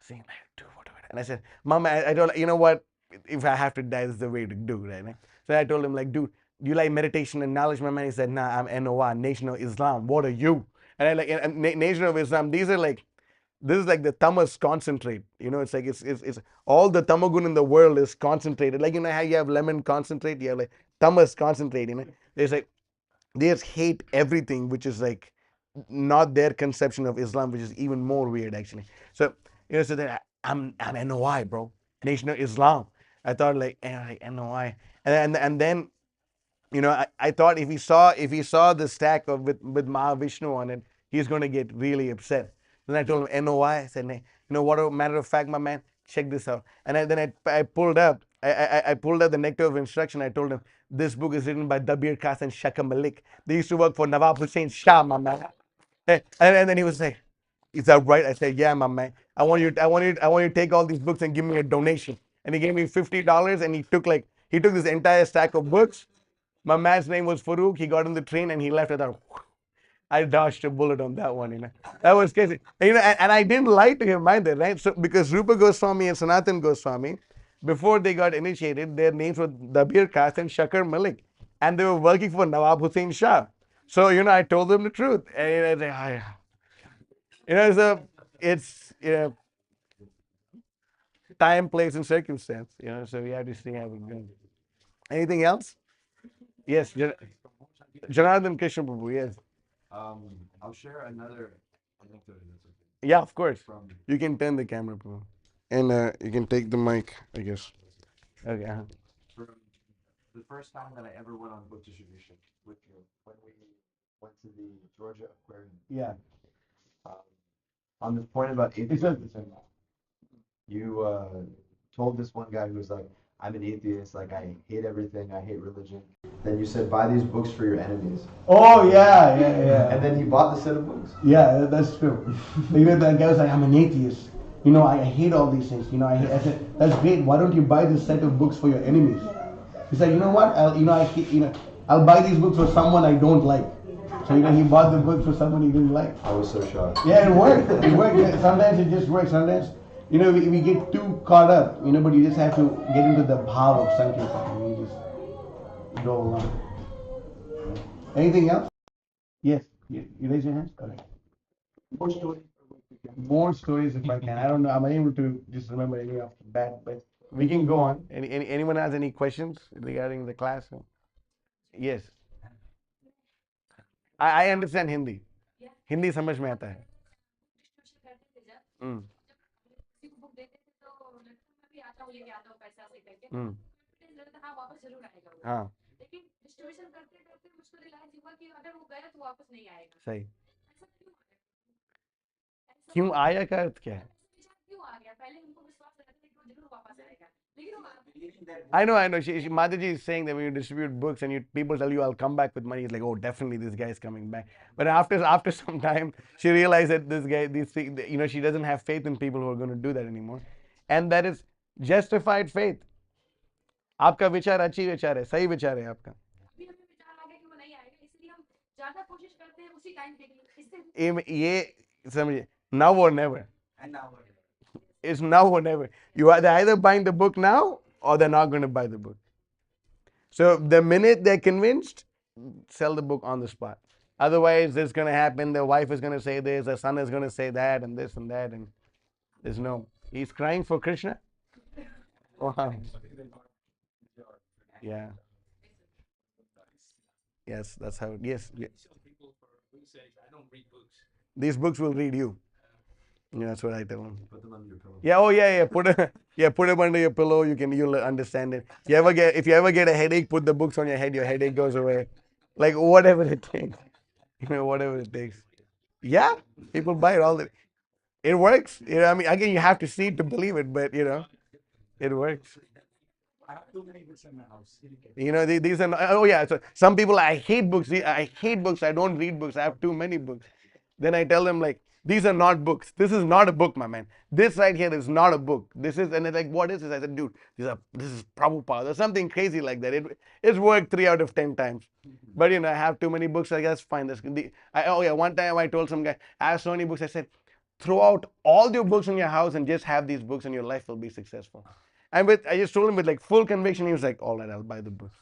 Saying like, dude, what do I do? And I said, Mama, I don't, you know what? If I have to die, this is the way to do, right? So I told him like, dude, do you like meditation and knowledge, my man? He said, nah, I'm NOI, Nation of Islam. What are you? And I like, and Nation of Islam. This is like the tamas concentrate. It's like it's all the tamagun in the world is concentrated. Like how you have lemon concentrate, you have like tamas concentrate. There's like they just hate everything, which is like not their conception of Islam, which is even more weird actually. So so that I'm NOI, bro, Nation of Islam. I thought like NOI, and then I thought if he saw the stack of with Mahavishnu on it, he's going to get really upset. Then I told him NOI. I said, what a matter of fact, my man, check this out. And then I pulled up. I pulled up the Nectar of Instruction. I told him this book is written by Dabir Khas and Shaka Malik. They used to work for Nawab Hussain Shah, my man. And then he was like, "Is that right?" I said, "Yeah, my man. I want you to take all these books and give me a donation." And he gave me $50, and he took this entire stack of books. My man's name was Farooq. He got on the train and he left. I dodged a bullet on that one. That was crazy. And I didn't lie to him either, right? So because Rupa Goswami and Sanatan Goswami, before they got initiated, their names were Dabir Khas and Shakar Malik, and they were working for Nawab Hussain Shah. So I told them the truth, and so it's time, place, and circumstance. So we have to see how it goes. Anything else? Yes, Janardhan Krishna Prabhu. Yes. I'll share another anecdote. Yeah, of course. You can turn the camera, bro. And you can take the mic, I guess. Okay. From the first time that I ever went on book distribution with you, when we went to the Georgia Aquarium. Yeah. On this point about atheism, you told this one guy who was like, I'm an atheist, like I hate everything, I hate religion. Then you said, buy these books for your enemies. Oh, yeah. And then he bought the set of books. Yeah, that's true. That guy was like, I'm an atheist. I hate all these things. I said, that's great. Why don't you buy this set of books for your enemies? He said, you know what? I'll buy these books for someone I don't like. So he bought the book for someone he didn't like. I was so shocked. Yeah, it worked. It worked. Sometimes it just works. Sometimes, we get too caught up, but you just have to get into the bhav of Sankirtan. You just go along. Anything else? Yes. You raise your hands? Correct. More stories if I can. I don't know. I'm unable to just remember any off the bat, but we can go on. Anyone has any questions regarding the class? Yes. I understand Hindi. Hindi समझ में आता है हाँ सही क्यों आया का अर्थ क्या है I know. Mataji is saying that when you distribute books and people tell you, I'll come back with money, it's like, oh, definitely this guy is coming back. But after some time, she realized that she doesn't have faith in people who are going to do that anymore. And that is justified faith. आपका विचार अच्छी विचार है, सही विचार है आपका. ये समझिए, now or never. It's now or never. They're either buying the book now or they're not going to buy the book. So the minute they're convinced, sell the book on the spot. Otherwise, this is going to happen. The wife is going to say this, the son is going to say that, and this and that, and there's no. He's crying for Krishna. Wow. Yeah. Yes, that's how. Yes, Some people for whose sake I don't read books. these books will read you. Yeah, that's what I tell them. Put them under your pillow. Yeah. Oh yeah. Put them under your pillow. You'll understand it. If you ever get a headache, put the books on your head. Your headache goes away. Like whatever it takes. Whatever it takes. Yeah. People buy it all the. It works. I mean, again, you have to see it to believe it, but it works. I have too many books in my house. These are. Oh yeah. So some people, I hate books. I hate books. I don't read books. I have too many books. Then I tell them like, these are not books. This is not a book, my man. This right here is not a book. This is, and they're like, what is this? I said, dude, this is Prabhupada or something crazy like that. It's worked 3 out of 10 times. But I have too many books. I guess fine. One time I told some guy, I have so many books. I said, throw out all your books in your house and just have these books, and your life will be successful. And I just told him with like full conviction. He was like, all right, I'll buy the books.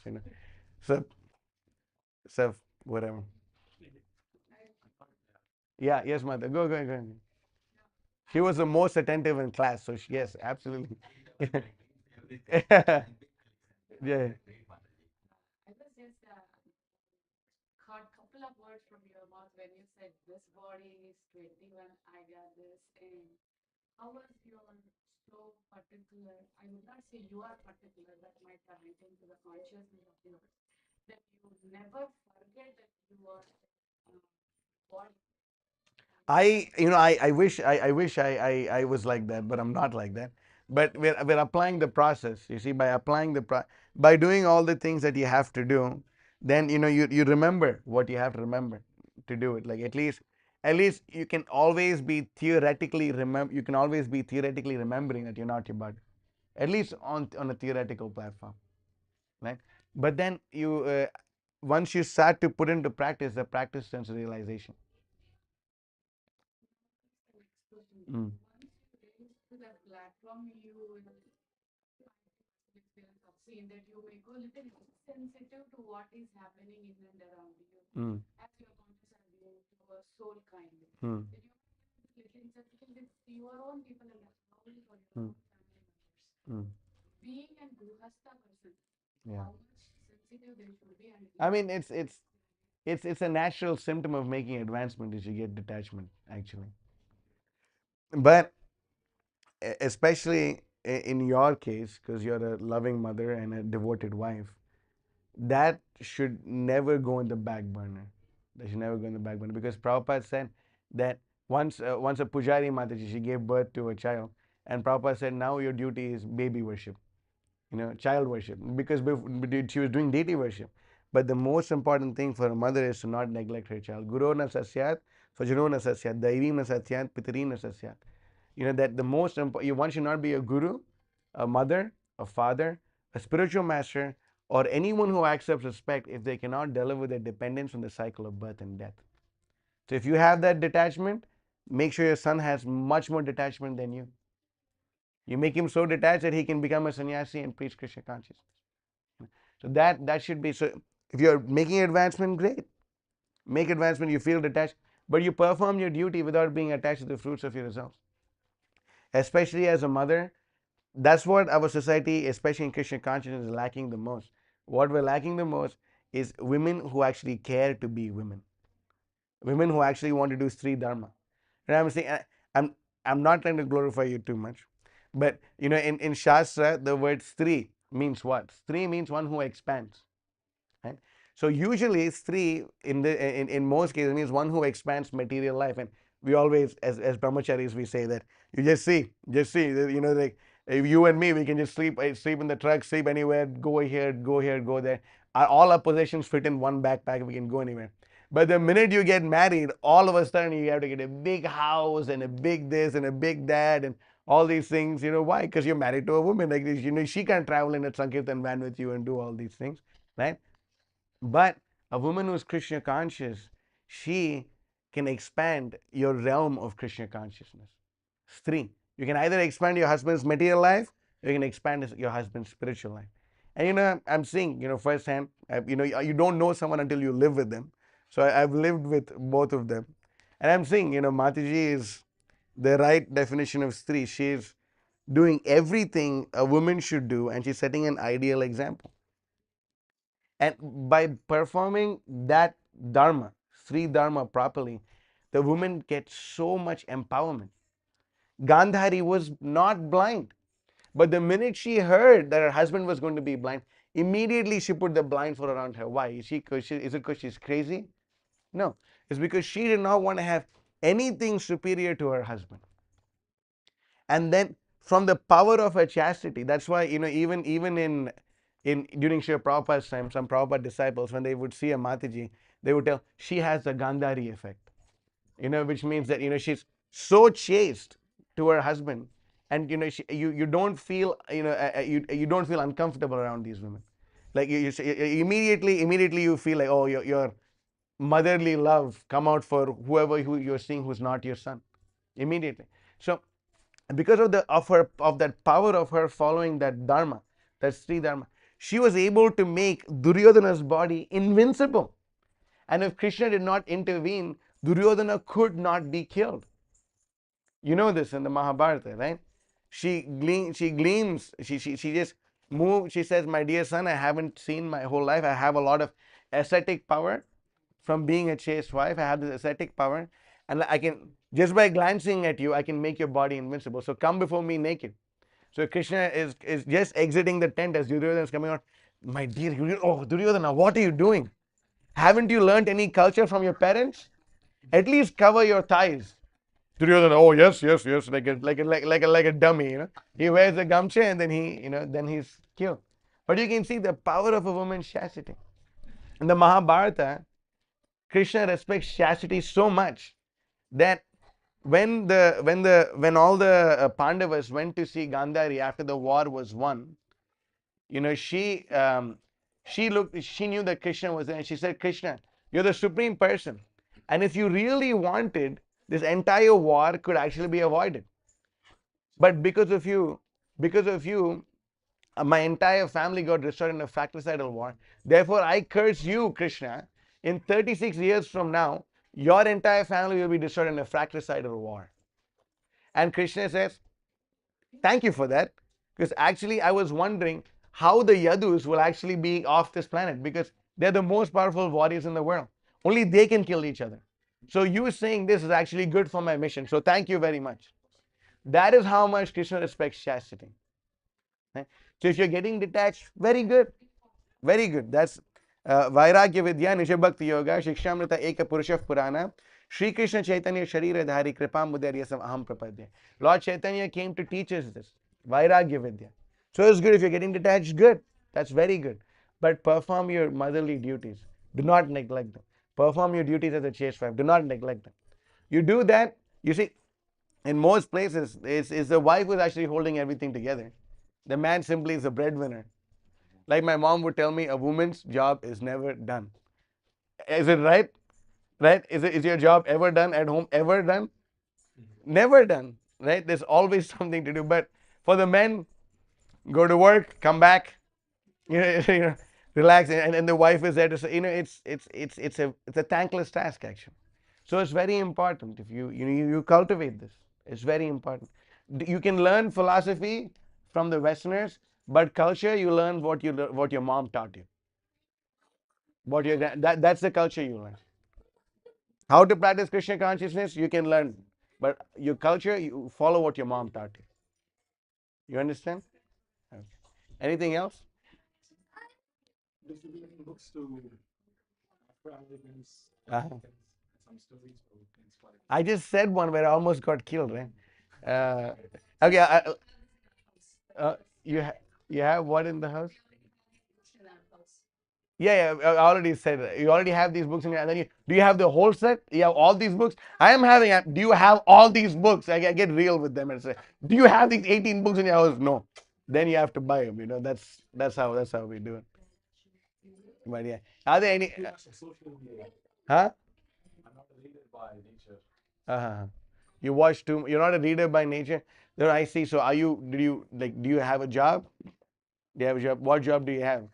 So whatever. Yeah, yes, mother. Go. She was the most attentive in class, so yes, absolutely. Yeah. I was just caught couple of words from your mouth when you said this body is 21, I got this, and how was your so particular? I would not say you are particular, that might have written to the consciousness of yours, that you never forget that you are body. I wish I was like that, but I'm not like that. But we're applying the process. You see, by applying by doing all the things that you have to do, then you remember what you have to remember to do it. Like at least you can always be theoretically remembering that you're not your body. At least on a theoretical platform, right? But then once you start to put into practice, the practice turns to realization. Mm. Once you reach to that platform, you will experience of seeing that you may go a little sensitive to what is happening in and around you. Mm. As your conscious are being to a soul kind. Mm. That you little insensitive with your own people and how or your Mm. own family members. Mm. Being a Grihastha person, Yeah. how much sensitive they should be, and I mean, it's a natural symptom of making advancement is you get detachment actually. But especially in your case, because you're a loving mother and a devoted wife, that should never go in the back burner. That should never go in the back burner, because Prabhupada said that once a Pujari Mataji, she gave birth to a child, and Prabhupada said, now your duty is baby worship, child worship, because she was doing deity worship. But the most important thing for a mother is to not neglect her child. Guru na sasyat, svajano na sasyat, daivi na sasyat, pitari na sasyat. That the most important, one should not be a guru, a mother, a father, a spiritual master, or anyone who accepts respect if they cannot deliver their dependence on the cycle of birth and death. So if you have that detachment, make sure your son has much more detachment than you. You make him so detached that he can become a sannyasi and preach Krishna consciousness. So that should be. So if you're making advancement, great. Make advancement, you feel detached, but you perform your duty without being attached to the fruits of your results. Especially as a mother, that's what our society, especially in Krishna consciousness, is lacking the most. What we're lacking the most is women who actually care to be women. Women who actually want to do Sri Dharma. And I'm saying, I'm not trying to glorify you too much, but in Shastra, the word Stri means what? Stri means one who expands. Right? So usually Stri in most cases means one who expands material life. And we always, as brahmacharis, we say that you just see, like if you and me, we can just sleep in the truck, sleep anywhere, go here, go there. All our possessions fit in one backpack, we can go anywhere. But the minute you get married, all of a sudden you have to get a big house and a big this and a big that and all these things. Why? Because you're married to a woman like this. She can't travel in a Sankirtan van with you and do all these things, right? But a woman who's Krishna conscious, she can expand your realm of Krishna consciousness. Stri. You can either expand your husband's material life, or you can expand your husband's spiritual life. And I'm seeing, firsthand, you don't know someone until you live with them. So I've lived with both of them. And I'm seeing, Mataji is the right definition of Stri. She's doing everything a woman should do, and she's setting an ideal example. And by performing that dharma, Sri Dharma properly, the woman gets so much empowerment. Gandhari was not blind, but the minute she heard that her husband was going to be blind, immediately she put the blindfold around her. Why? Is it because she's crazy? No, it's because she did not want to have anything superior to her husband. And then from the power of her chastity, that's why, even in during Srila Prabhupada's time, some Prabhupada disciples, when they would see a Mataji, they would tell she has the Gandhari effect, which means that she's so chaste to her husband, and you don't feel you don't feel uncomfortable around these women. Like immediately you feel like, oh, your motherly love come out for whoever who you're seeing who's not your son, immediately. So because of that power of her following that dharma, that Sri Dharma, she was able to make Duryodhana's body invincible. And if Krishna did not intervene, Duryodhana could not be killed. You know this in the Mahabharata, right? She just moves. She says, "My dear son, I haven't seen my whole life. I have a lot of ascetic power from being a chaste wife. I have this ascetic power, and I can, just by glancing at you, I can make your body invincible. So come before me naked." So Krishna is just exiting the tent as Duryodhana is coming out. My dear, Duryodhana, what are you doing? Haven't you learned any culture from your parents? At least cover your thighs. Duryodhana, oh yes, like a dummy, He wears the gamcha and then then he's killed. But you can see the power of a woman's chastity. In the Mahabharata, Krishna respects chastity so much that when all the Pandavas went to see Gandhari after the war was won, she knew that Krishna was there, and she said, Krishna, you're the supreme person, and if you really wanted, this entire war could actually be avoided. But because of you, my entire family got destroyed in a fratricidal war. Therefore, I curse you, Krishna. In 36 years from now, your entire family will be destroyed in a fratricidal war. And Krishna says, thank you for that, because actually I was wondering how the Yadus will actually be off this planet, because they're the most powerful warriors in the world. Only they can kill each other. So you saying this is actually good for my mission. So thank you very much. That is how much Krishna respects chastity. Right? So if you're getting detached, very good. Very good. That's Vairagya Vidya, Nisha Bhakti Yoga, Shikshamrita Eka Purusha Purana, Sri Krishna Chaitanya Sharira Dhari Kripam Mudaryasam Aham Prapadya. Lord Chaitanya came to teach us this. Vairagya Vidya. So it's good if you're getting detached, good. That's very good. But perform your motherly duties. Do not neglect them. Perform your duties as a chaste wife. Do not neglect them. You do that, you see, in most places, it's the wife who's actually holding everything together. The man simply is a breadwinner. Like my mom would tell me, a woman's job is never done. Is it right? Right? Is your job ever done at home? Ever done? Never done. Right? There's always something to do. But for the men, go to work, come back, relax, and the wife is there to say, it's a thankless task actually. So it's very important if you cultivate this. It's very important. You can learn philosophy from the Westerners, but culture you learn what your mom taught you. That's the culture you learn. How to practice Krishna consciousness you can learn, but your culture you follow what your mom taught you. You understand? Okay. Anything else? Distributing books to Afro-Americans, Uh-huh. some stories for inspiring. I just said one where I almost got killed, right? Okay. You have what in the house? Yeah, I already said it. You already have these books in your, and then do you have the whole set? You have all these books? I am having, do you have all these books? I get real with them and say, do you have these 18 books in your house? No. Then you have to buy them, that's how we do it. But yeah. Are there any, Social media. huh? I'm not a reader by nature. Uh-huh. You watch you're not a reader by nature? Then I see. So do you have a job? Do you have a job? What job do you have?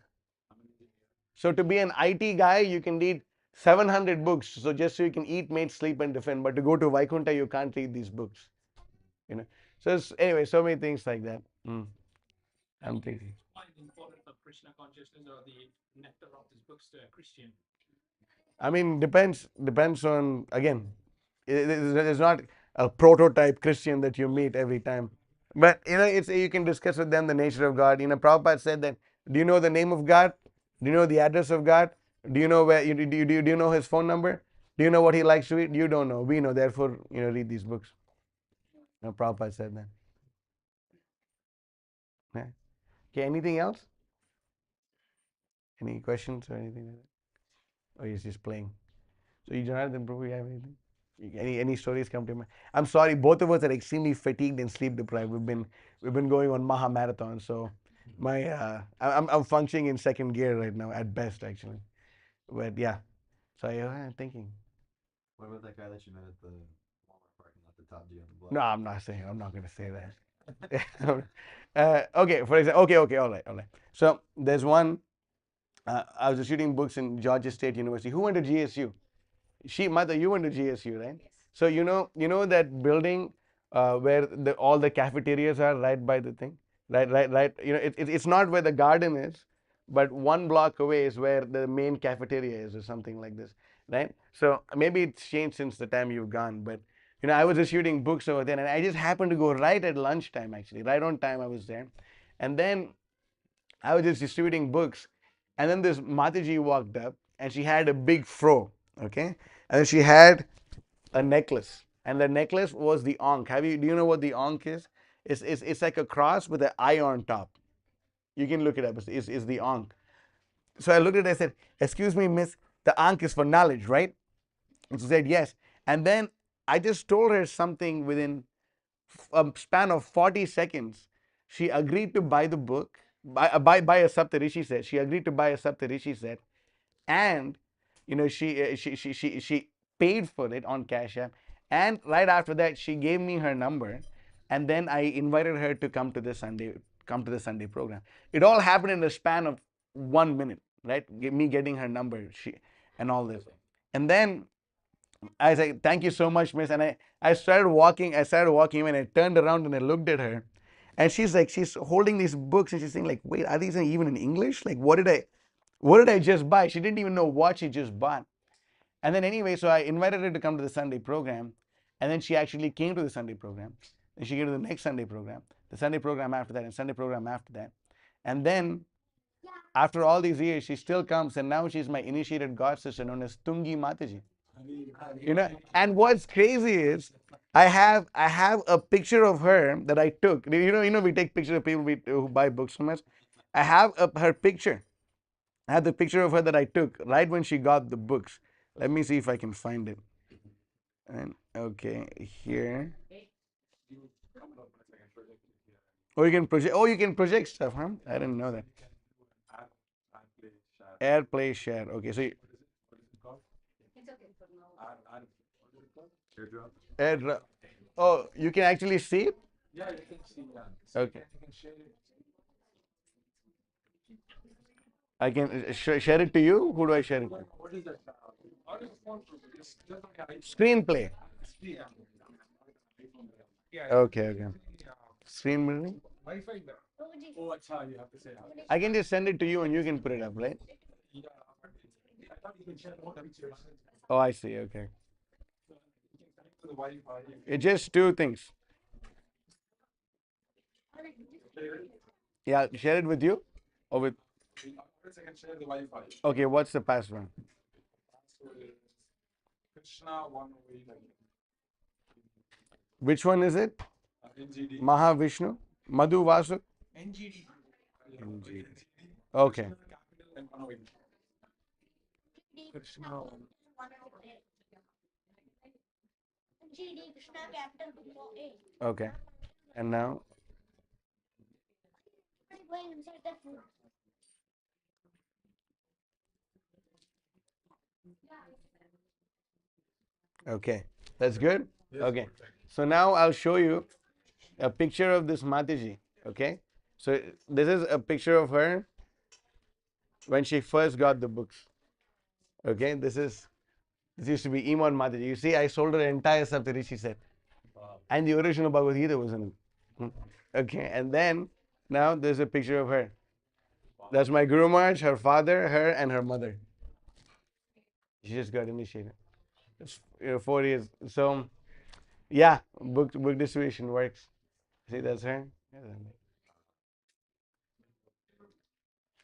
So to be an IT guy, you can read 700 books. So just so you can eat, mate, sleep, and defend. But to go to Vaikuntha, you can't read these books. So anyway, so many things like that. I'm thinking. Quite important for Krishna consciousness or the nectar of these books to a Christian? I mean, depends on, again, it's not a prototype Christian that you meet every time. But it's you can discuss with them the nature of God. Prabhupada said that, do you know the name of God? Do you know the address of God? Do you know where do you know his phone number? Do you know what he likes to eat? You don't know. We know. Therefore, read these books. Prabhupada said that. Yeah. Okay, anything else? Any questions or anything like that? Or he's just playing. So Jonathan, Prabhu, you have anything? Any stories come to mind? I'm sorry, both of us are extremely fatigued and sleep deprived. We've been going on Maha Marathon, so I'm functioning in second gear right now at best, actually. But yeah, so I'm thinking. What about that guy that you met at the Walmart parking lot, the top G on the block? No, I'm not saying. I'm not going to say that. Okay, for example. Okay, all right. So there's one. I was shooting books in Georgia State University. Who went to GSU? Mother, you went to GSU, right? Yes. So you know that building where all the cafeterias are right by the thing, right. It's not where the garden is, but one block away is where the main cafeteria is, or something like this, right? So maybe it's changed since the time you've gone, but I was just shooting books over there, and I just happened to go right at lunchtime, actually, right on time. I was there, and then I was just distributing books, and then this Mataji walked up, and she had a big fro, okay, and she had a necklace, and the necklace was the ankh. Do you know what the ankh is? It's like a cross with an eye on top. You can look it up. It's the ankh. So I looked at it. I said, "Excuse me, miss, the ankh is for knowledge, right?" And she said, "Yes." And then I just told her something within a span of 40 seconds. She agreed to buy the book, buy a Saptarishi set. She agreed to buy a Saptarishi set, and she paid for it on Cash App, and right after that she gave me her number, and then I invited her to come to the Sunday program. It all happened in the span of 1 minute, right? Me getting her number, and all this, and then I said, "Thank you so much, miss," and I started walking. And I turned around and I looked at her, and she's holding these books, and she's saying, like, "Wait, are these even in English? Like, what did I just buy?" She didn't even know what she just bought. And then anyway, so I invited her to come to the Sunday program, and then she actually came to the Sunday program. And she came to the next Sunday program, the Sunday program after that, and Sunday program after that. And then after all these years, she still comes, and now she's my initiated god sister known as Tungi Mataji. And what's crazy is I have a picture of her that I took. We take pictures of people who buy books from us. I have her picture. I have the picture of her that I took right when she got the books. Let me see if I can find it. And okay, here. Oh, you can project stuff, huh? I didn't know that. Airplay share. Okay, so It's okay for now. AirDrop. Oh, you can actually see it? Yeah, you can see. Yeah. Okay. You can share it. I can share it to you. Who do I share it to? What is that? How do you want to? Just Screenplay. Yeah. Okay. Yeah. Screen mirroring. Wi-Fi there. Oh, that's how you have to say. I can just send it to you and you can put it up, right? Yeah, but I thought you can share more pictures. Oh, I see. Okay. So you can connect to the Wi-Fi. It's just two things. Yeah, share it with you or with. First, I can share the Wi-Fi. Okay, what's the password? Password is Krishna 108. Which one is it? NGD. Mahavishnu? Madhu Vasu? NGD. NGD. Okay. Capital and 108. Krishna 108. GD Krishna capital before A. Okay. And now? Going inside the food. Okay. That's good? Yes, Okay. perfect. So now I'll show you a picture of this Mataji. Okay. So this is a picture of her when she first got the books. Okay. This used to be Imon Mataji. You see, I sold her an entire Saptarishi set. And the original Bhagavad Gita was in it. Okay. And then now there's a picture of her. That's my Guru Maharaj, her father, her, and her mother. She just got initiated. It's 4 years. So, yeah, book distribution works. See, that's her.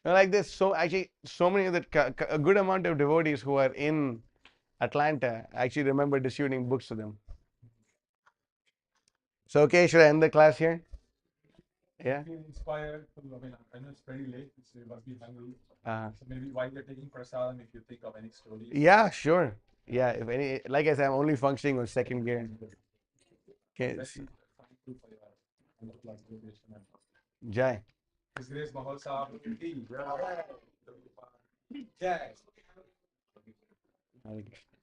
Like this, so actually, so many of a good amount of devotees who are in Atlanta actually remember distributing books to them. So, okay, should I end the class here? Yeah. Feel inspired. I mean, I know it's pretty late. So you must be hungry. Uh, So maybe while you're taking prasadam, if you think of any stories. yeah, sure. Yeah, if any, like I said, I'm only functioning on second gear. Okay. Let's see. Thank you for your Jai. His Grace Mahotsaha Prabhu. Jai. Hare Krishna.